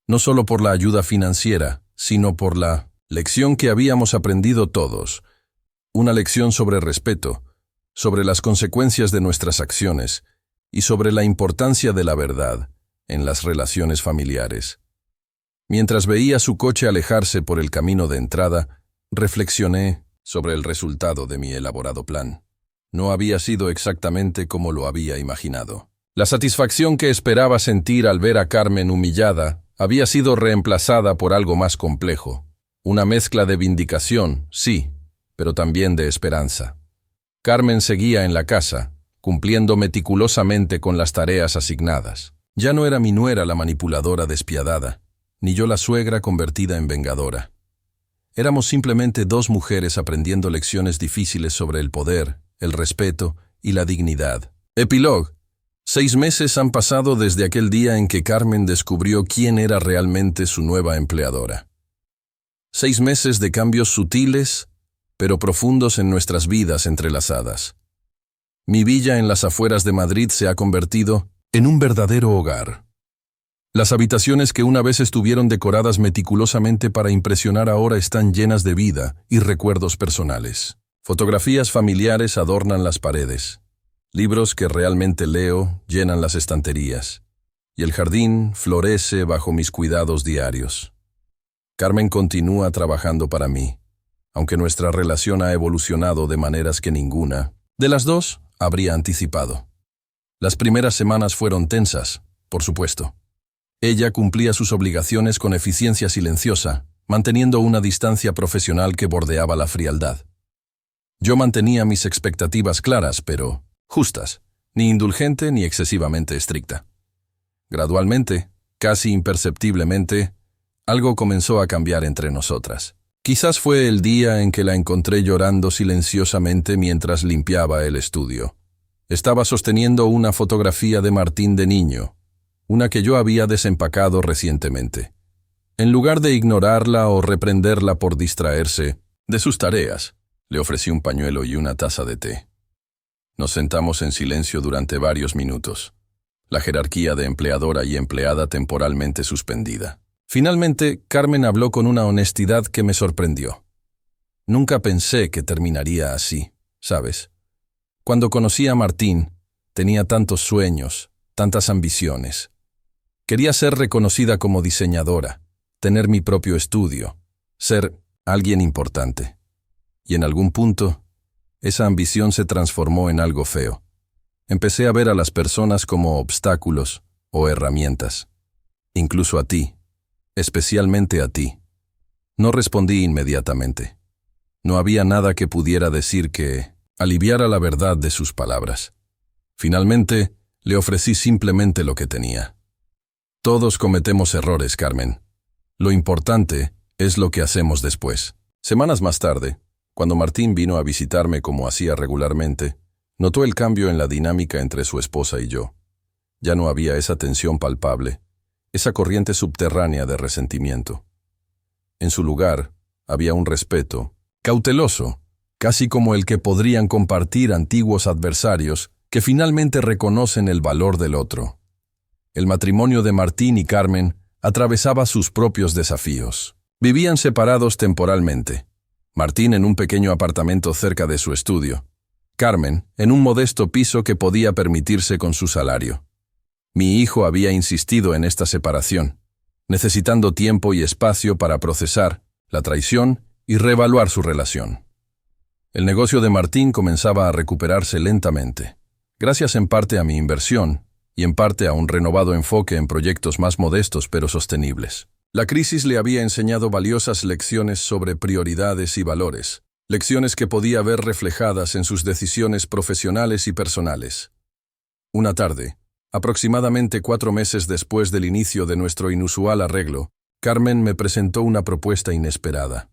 no solo por la ayuda financiera, sino por la lección que habíamos aprendido todos, una lección sobre respeto, sobre las consecuencias de nuestras acciones y sobre la importancia de la verdad en las relaciones familiares. Mientras veía su coche alejarse por el camino de entrada, reflexioné sobre el resultado de mi elaborado plan. No había sido exactamente como lo había imaginado. La satisfacción que esperaba sentir al ver a Carmen humillada había sido reemplazada por algo más complejo. Una mezcla de vindicación, sí, pero también de esperanza. Carmen seguía en la casa, cumpliendo meticulosamente con las tareas asignadas. Ya no era mi nuera la manipuladora despiadada, ni yo la suegra convertida en vengadora. Éramos simplemente dos mujeres aprendiendo lecciones difíciles sobre el poder, el respeto y la dignidad. Epílogo. 6 meses han pasado desde aquel día en que Carmen descubrió quién era realmente su nueva empleadora. 6 meses de cambios sutiles, pero profundos en nuestras vidas entrelazadas. Mi villa en las afueras de Madrid se ha convertido en un verdadero hogar. Las habitaciones que una vez estuvieron decoradas meticulosamente para impresionar ahora están llenas de vida y recuerdos personales. Fotografías familiares adornan las paredes. Libros que realmente leo llenan las estanterías. Y el jardín florece bajo mis cuidados diarios. Carmen continúa trabajando para mí, aunque nuestra relación ha evolucionado de maneras que ninguna de las dos habría anticipado. Las primeras semanas fueron tensas, por supuesto. Ella cumplía sus obligaciones con eficiencia silenciosa, manteniendo una distancia profesional que bordeaba la frialdad. Yo mantenía mis expectativas claras, pero justas, ni indulgente ni excesivamente estricta. Gradualmente, casi imperceptiblemente, algo comenzó a cambiar entre nosotras. Quizás fue el día en que la encontré llorando silenciosamente mientras limpiaba el estudio. Estaba sosteniendo una fotografía de Martín de niño, una que yo había desempacado recientemente. En lugar de ignorarla o reprenderla por distraerse de sus tareas, le ofrecí un pañuelo y una taza de té. Nos sentamos en silencio durante varios minutos, la jerarquía de empleadora y empleada temporalmente suspendida. Finalmente, Carmen habló con una honestidad que me sorprendió. Nunca pensé que terminaría así, ¿sabes? Cuando conocí a Martín, tenía tantos sueños, tantas ambiciones. Quería ser reconocida como diseñadora, tener mi propio estudio, ser alguien importante. Y en algún punto, esa ambición se transformó en algo feo. Empecé a ver a las personas como obstáculos o herramientas. Incluso a ti, especialmente a ti. No respondí inmediatamente. No había nada que pudiera decir que aliviara la verdad de sus palabras. Finalmente, le ofrecí simplemente lo que tenía. Todos cometemos errores, Carmen. Lo importante es lo que hacemos después. Semanas más tarde, cuando Martín vino a visitarme como hacía regularmente, notó el cambio en la dinámica entre su esposa y yo. Ya no había esa tensión palpable, esa corriente subterránea de resentimiento. En su lugar, había un respeto, cauteloso, casi como el que podrían compartir antiguos adversarios que finalmente reconocen el valor del otro. El matrimonio de Martín y Carmen atravesaba sus propios desafíos. Vivían separados temporalmente. Martín en un pequeño apartamento cerca de su estudio. Carmen en un modesto piso que podía permitirse con su salario. Mi hijo había insistido en esta separación, necesitando tiempo y espacio para procesar la traición y reevaluar su relación. El negocio de Martín comenzaba a recuperarse lentamente, gracias en parte a mi inversión y en parte a un renovado enfoque en proyectos más modestos pero sostenibles. La crisis le había enseñado valiosas lecciones sobre prioridades y valores, lecciones que podía ver reflejadas en sus decisiones profesionales y personales. Una tarde, aproximadamente 4 meses después del inicio de nuestro inusual arreglo, Carmen me presentó una propuesta inesperada.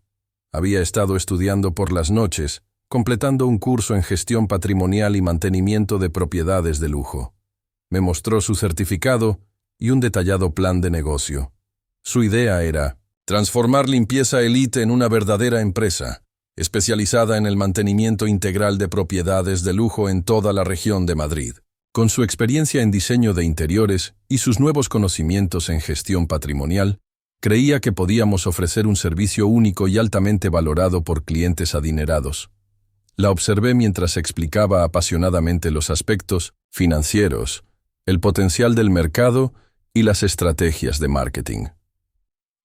Había estado estudiando por las noches, completando un curso en gestión patrimonial y mantenimiento de propiedades de lujo. Me mostró su certificado y un detallado plan de negocio. Su idea era transformar Limpieza Elite en una verdadera empresa, especializada en el mantenimiento integral de propiedades de lujo en toda la región de Madrid. Con su experiencia en diseño de interiores y sus nuevos conocimientos en gestión patrimonial, creía que podíamos ofrecer un servicio único y altamente valorado por clientes adinerados. La observé mientras explicaba apasionadamente los aspectos financieros, el potencial del mercado y las estrategias de marketing.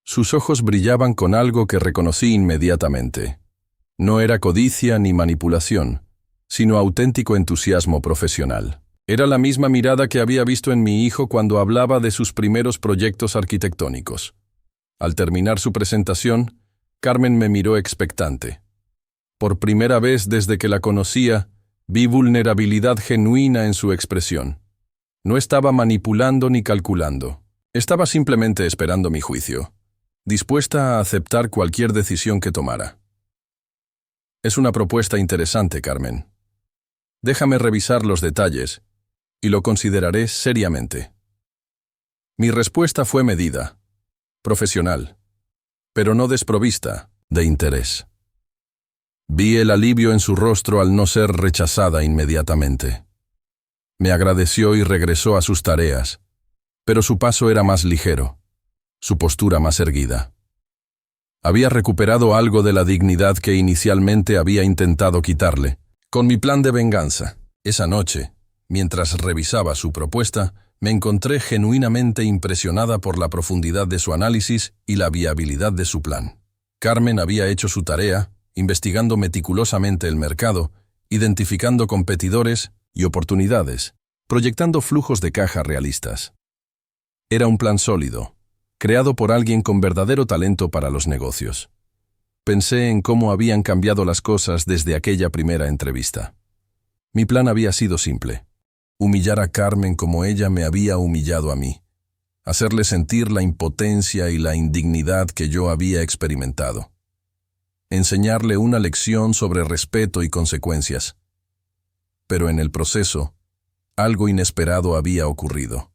Sus ojos brillaban con algo que reconocí inmediatamente. No era codicia ni manipulación, sino auténtico entusiasmo profesional. Era la misma mirada que había visto en mi hijo cuando hablaba de sus primeros proyectos arquitectónicos. Al terminar su presentación, Carmen me miró expectante. Por primera vez desde que la conocía, vi vulnerabilidad genuina en su expresión. No estaba manipulando ni calculando. Estaba simplemente esperando mi juicio, dispuesta a aceptar cualquier decisión que tomara. Es una propuesta interesante, Carmen. Déjame revisar los detalles y lo consideraré seriamente. Mi respuesta fue medida, profesional, pero no desprovista de interés. Vi el alivio en su rostro al no ser rechazada inmediatamente. Me agradeció y regresó a sus tareas, pero su paso era más ligero, su postura más erguida. Había recuperado algo de la dignidad que inicialmente había intentado quitarle, con mi plan de venganza. Esa noche, mientras revisaba su propuesta, me encontré genuinamente impresionada por la profundidad de su análisis y la viabilidad de su plan. Carmen había hecho su tarea, investigando meticulosamente el mercado, identificando competidores y oportunidades, proyectando flujos de caja realistas. Era un plan sólido, creado por alguien con verdadero talento para los negocios. Pensé en cómo habían cambiado las cosas desde aquella primera entrevista. Mi plan había sido simple: humillar a Carmen como ella me había humillado a mí, hacerle sentir la impotencia y la indignidad que yo había experimentado, enseñarle una lección sobre respeto y consecuencias. Pero en el proceso, algo inesperado había ocurrido.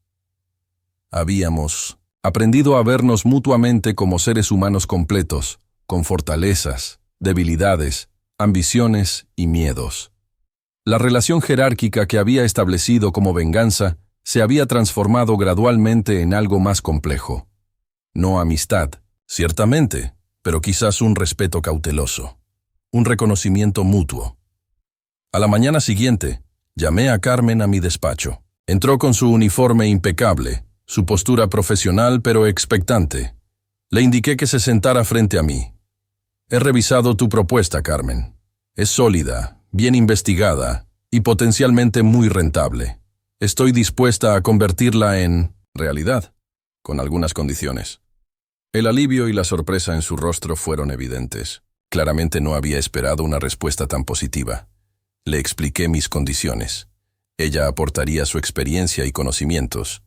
Habíamos aprendido a vernos mutuamente como seres humanos completos, con fortalezas, debilidades, ambiciones y miedos. La relación jerárquica que había establecido como venganza se había transformado gradualmente en algo más complejo. No amistad, ciertamente, pero quizás un respeto cauteloso, un reconocimiento mutuo. A la mañana siguiente, llamé a Carmen a mi despacho. Entró con su uniforme impecable, su postura profesional pero expectante. Le indiqué que se sentara frente a mí. He revisado tu propuesta, Carmen. Es sólida, bien investigada y potencialmente muy rentable. Estoy dispuesta a convertirla en realidad, con algunas condiciones. El alivio y la sorpresa en su rostro fueron evidentes. Claramente no había esperado una respuesta tan positiva. Le expliqué mis condiciones. Ella aportaría su experiencia y conocimientos.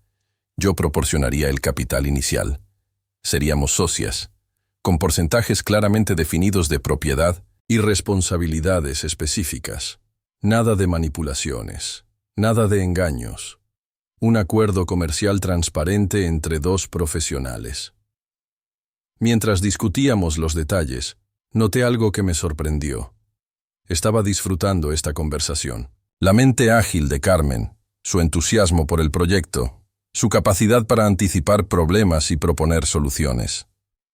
Yo proporcionaría el capital inicial. Seríamos socias, con porcentajes claramente definidos de propiedad y responsabilidades específicas. Nada de manipulaciones, nada de engaños. Un acuerdo comercial transparente entre dos profesionales. Mientras discutíamos los detalles, noté algo que me sorprendió. Estaba disfrutando esta conversación. La mente ágil de Carmen, su entusiasmo por el proyecto, su capacidad para anticipar problemas y proponer soluciones.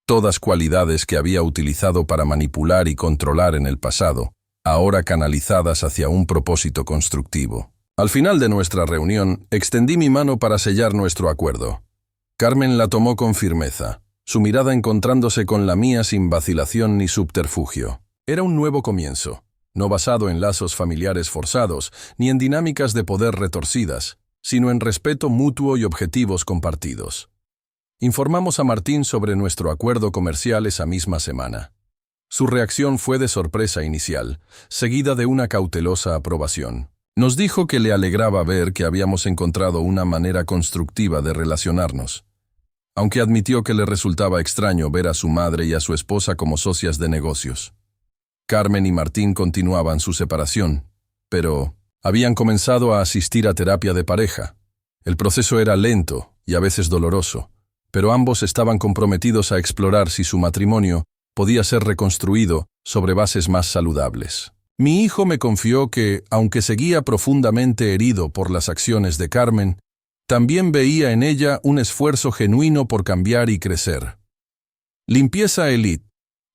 Todas cualidades que había utilizado para manipular y controlar en el pasado, ahora canalizadas hacia un propósito constructivo. Al final de nuestra reunión, extendí mi mano para sellar nuestro acuerdo. Carmen la tomó con firmeza, su mirada encontrándose con la mía sin vacilación ni subterfugio. Era un nuevo comienzo, no basado en lazos familiares forzados, ni en dinámicas de poder retorcidas, sino en respeto mutuo y objetivos compartidos. Informamos a Martín sobre nuestro acuerdo comercial esa misma semana. Su reacción fue de sorpresa inicial, seguida de una cautelosa aprobación. Nos dijo que le alegraba ver que habíamos encontrado una manera constructiva de relacionarnos, aunque admitió que le resultaba extraño ver a su madre y a su esposa como socias de negocios. Carmen y Martín continuaban su separación, pero habían comenzado a asistir a terapia de pareja. El proceso era lento y a veces doloroso, pero ambos estaban comprometidos a explorar si su matrimonio podía ser reconstruido sobre bases más saludables. Mi hijo me confió que, aunque seguía profundamente herido por las acciones de Carmen, también veía en ella un esfuerzo genuino por cambiar y crecer. Limpieza Elite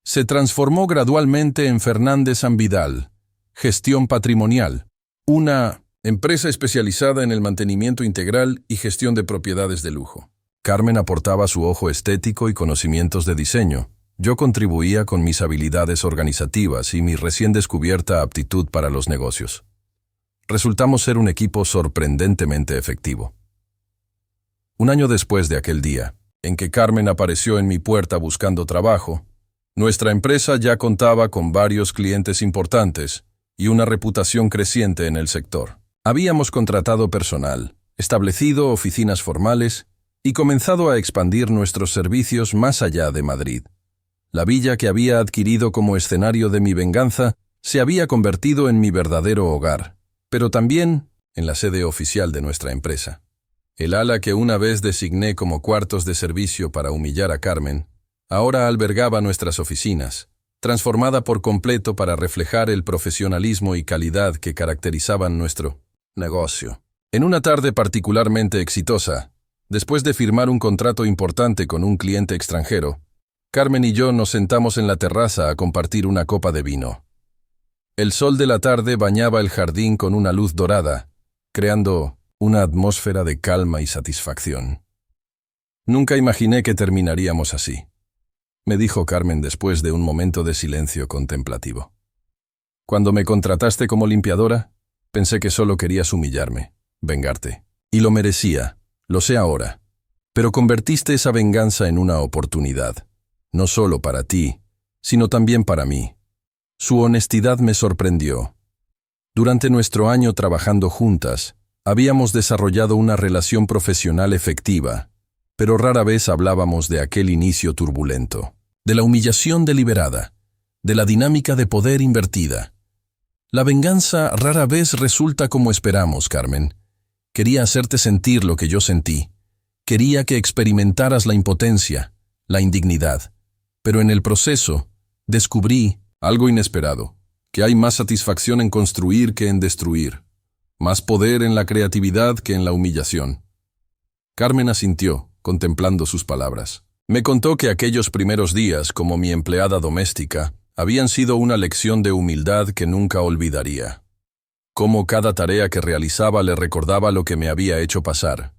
se transformó gradualmente en Fernández Vidal, Gestión Patrimonial, una empresa especializada en el mantenimiento integral y gestión de propiedades de lujo. Carmen aportaba su ojo estético y conocimientos de diseño. Yo contribuía con mis habilidades organizativas y mi recién descubierta aptitud para los negocios. Resultamos ser un equipo sorprendentemente efectivo. Un año después de aquel día, en que Carmen apareció en mi puerta buscando trabajo, nuestra empresa ya contaba con varios clientes importantes y una reputación creciente en el sector. Habíamos contratado personal, establecido oficinas formales y comenzado a expandir nuestros servicios más allá de Madrid. La villa que había adquirido como escenario de mi venganza se había convertido en mi verdadero hogar, pero también en la sede oficial de nuestra empresa. El ala que una vez designé como cuartos de servicio para humillar a Carmen, ahora albergaba nuestras oficinas, transformada por completo para reflejar el profesionalismo y calidad que caracterizaban nuestro negocio. En una tarde particularmente exitosa, después de firmar un contrato importante con un cliente extranjero, Carmen y yo nos sentamos en la terraza a compartir una copa de vino. El sol de la tarde bañaba el jardín con una luz dorada, creando una atmósfera de calma y satisfacción. Nunca imaginé que terminaríamos así, me dijo Carmen después de un momento de silencio contemplativo. Cuando me contrataste como limpiadora, pensé que solo querías humillarme, vengarte. Y lo merecía, lo sé ahora. Pero convertiste esa venganza en una oportunidad, no solo para ti, sino también para mí. Su honestidad me sorprendió. Durante nuestro año trabajando juntas, habíamos desarrollado una relación profesional efectiva, pero rara vez hablábamos de aquel inicio turbulento, de la humillación deliberada, de la dinámica de poder invertida. La venganza rara vez resulta como esperamos, Carmen. Quería hacerte sentir lo que yo sentí. Quería que experimentaras la impotencia, la indignidad. Pero en el proceso, descubrí algo inesperado, que hay más satisfacción en construir que en destruir, más poder en la creatividad que en la humillación. Carmen asintió, contemplando sus palabras. Me contó que aquellos primeros días, como mi empleada doméstica, habían sido una lección de humildad que nunca olvidaría. Cómo cada tarea que realizaba le recordaba lo que me había hecho pasar.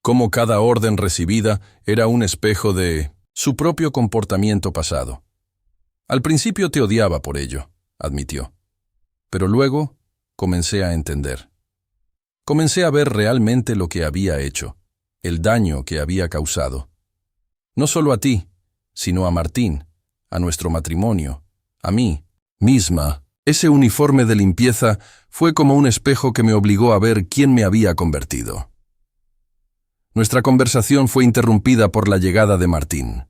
Cómo cada orden recibida era un espejo de su propio comportamiento pasado. Al principio te odiaba por ello, admitió. Pero luego comencé a entender. Comencé a ver realmente lo que había hecho, el daño que había causado. No solo a ti, sino a Martín, a nuestro matrimonio, a mí misma. Ese uniforme de limpieza fue como un espejo que me obligó a ver quién me había convertido. Nuestra conversación fue interrumpida por la llegada de Martín.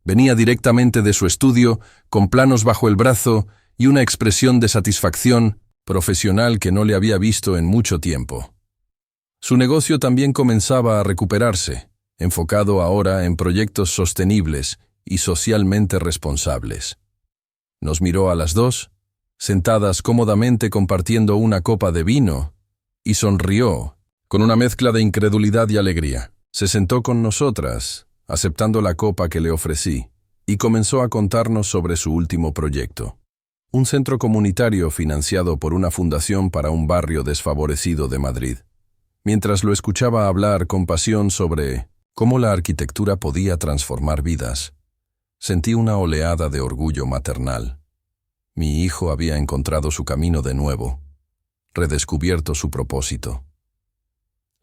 Venía directamente de su estudio, con planos bajo el brazo y una expresión de satisfacción profesional que no le había visto en mucho tiempo. Su negocio también comenzaba a recuperarse, enfocado ahora en proyectos sostenibles y socialmente responsables. Nos miró a las dos, sentadas cómodamente compartiendo una copa de vino, y sonrió, con una mezcla de incredulidad y alegría. Se sentó con nosotras, aceptando la copa que le ofrecí, y comenzó a contarnos sobre su último proyecto. Un centro comunitario financiado por una fundación para un barrio desfavorecido de Madrid. Mientras lo escuchaba hablar con pasión sobre cómo la arquitectura podía transformar vidas, sentí una oleada de orgullo maternal. Mi hijo había encontrado su camino de nuevo, redescubierto su propósito.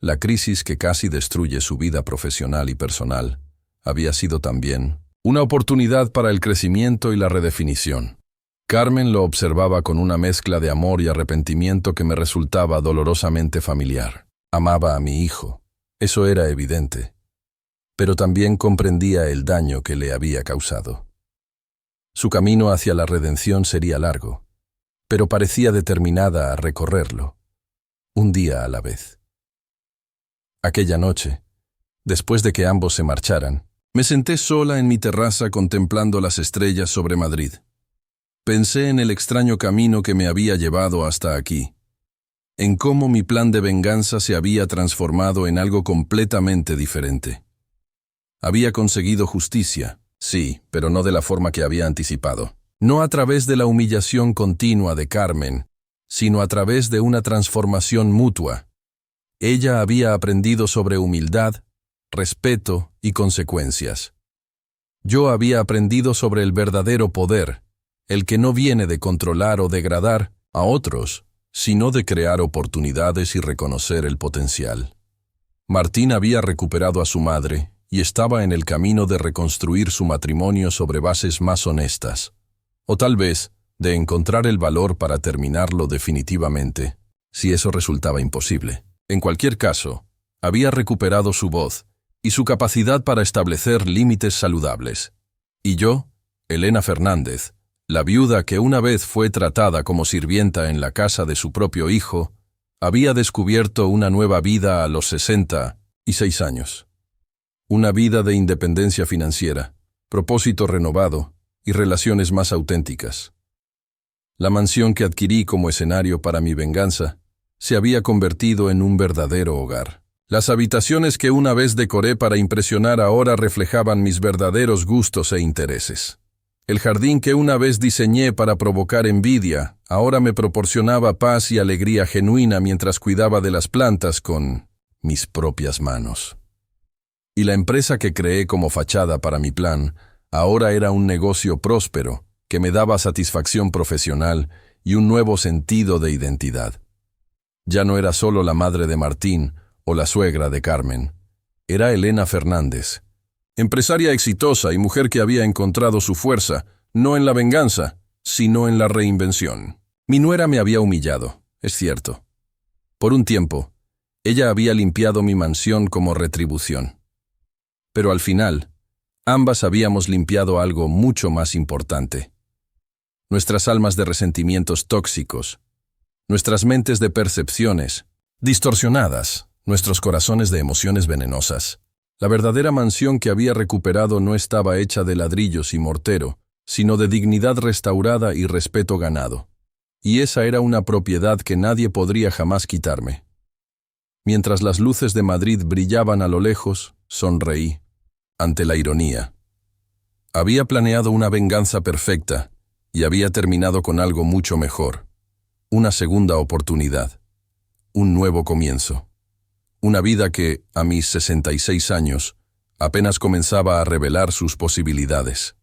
La crisis que casi destruye su vida profesional y personal había sido también una oportunidad para el crecimiento y la redefinición. Carmen lo observaba con una mezcla de amor y arrepentimiento que me resultaba dolorosamente familiar. Amaba a mi hijo, eso era evidente, pero también comprendía el daño que le había causado. Su camino hacia la redención sería largo, pero parecía determinada a recorrerlo, un día a la vez. Aquella noche, después de que ambos se marcharan, me senté sola en mi terraza contemplando las estrellas sobre Madrid. Pensé en el extraño camino que me había llevado hasta aquí, en cómo mi plan de venganza se había transformado en algo completamente diferente. Había conseguido justicia, sí, pero no de la forma que había anticipado. No a través de la humillación continua de Carmen, sino a través de una transformación mutua. Ella había aprendido sobre humildad, respeto y consecuencias. Yo había aprendido sobre el verdadero poder, el que no viene de controlar o degradar a otros, sino de crear oportunidades y reconocer el potencial. Martín había recuperado a su madre y estaba en el camino de reconstruir su matrimonio sobre bases más honestas, o tal vez de encontrar el valor para terminarlo definitivamente, si eso resultaba imposible. En cualquier caso, había recuperado su voz y su capacidad para establecer límites saludables. Y yo, Elena Fernández, la viuda que una vez fue tratada como sirvienta en la casa de su propio hijo, Había descubierto una nueva vida a los 66 años. Una vida de independencia financiera, propósito renovado y relaciones más auténticas. La mansión que adquirí como escenario para mi venganza se había convertido en un verdadero hogar. Las habitaciones que una vez decoré para impresionar ahora reflejaban mis verdaderos gustos e intereses. El jardín que una vez diseñé para provocar envidia ahora me proporcionaba paz y alegría genuina mientras cuidaba de las plantas con mis propias manos. Y la empresa que creé como fachada para mi plan ahora era un negocio próspero que me daba satisfacción profesional y un nuevo sentido de identidad. Ya no era solo la madre de Martín o la suegra de Carmen. Era Elena Fernández, empresaria exitosa y mujer que había encontrado su fuerza, no en la venganza, sino en la reinvención. Mi nuera me había humillado, es cierto. Por un tiempo, ella había limpiado mi mansión como retribución. Pero al final, ambas habíamos limpiado algo mucho más importante. Nuestras almas de resentimientos tóxicos, nuestras mentes de percepciones distorsionadas, nuestros corazones de emociones venenosas. La verdadera mansión que había recuperado no estaba hecha de ladrillos y mortero, sino de dignidad restaurada y respeto ganado. Y esa era una propiedad que nadie podría jamás quitarme. Mientras las luces de Madrid brillaban a lo lejos, sonreí, ante la ironía. Había planeado una venganza perfecta y había terminado con algo mucho mejor. Una segunda oportunidad. Un nuevo comienzo. Una vida que, a mis 66 años, apenas comenzaba a revelar sus posibilidades.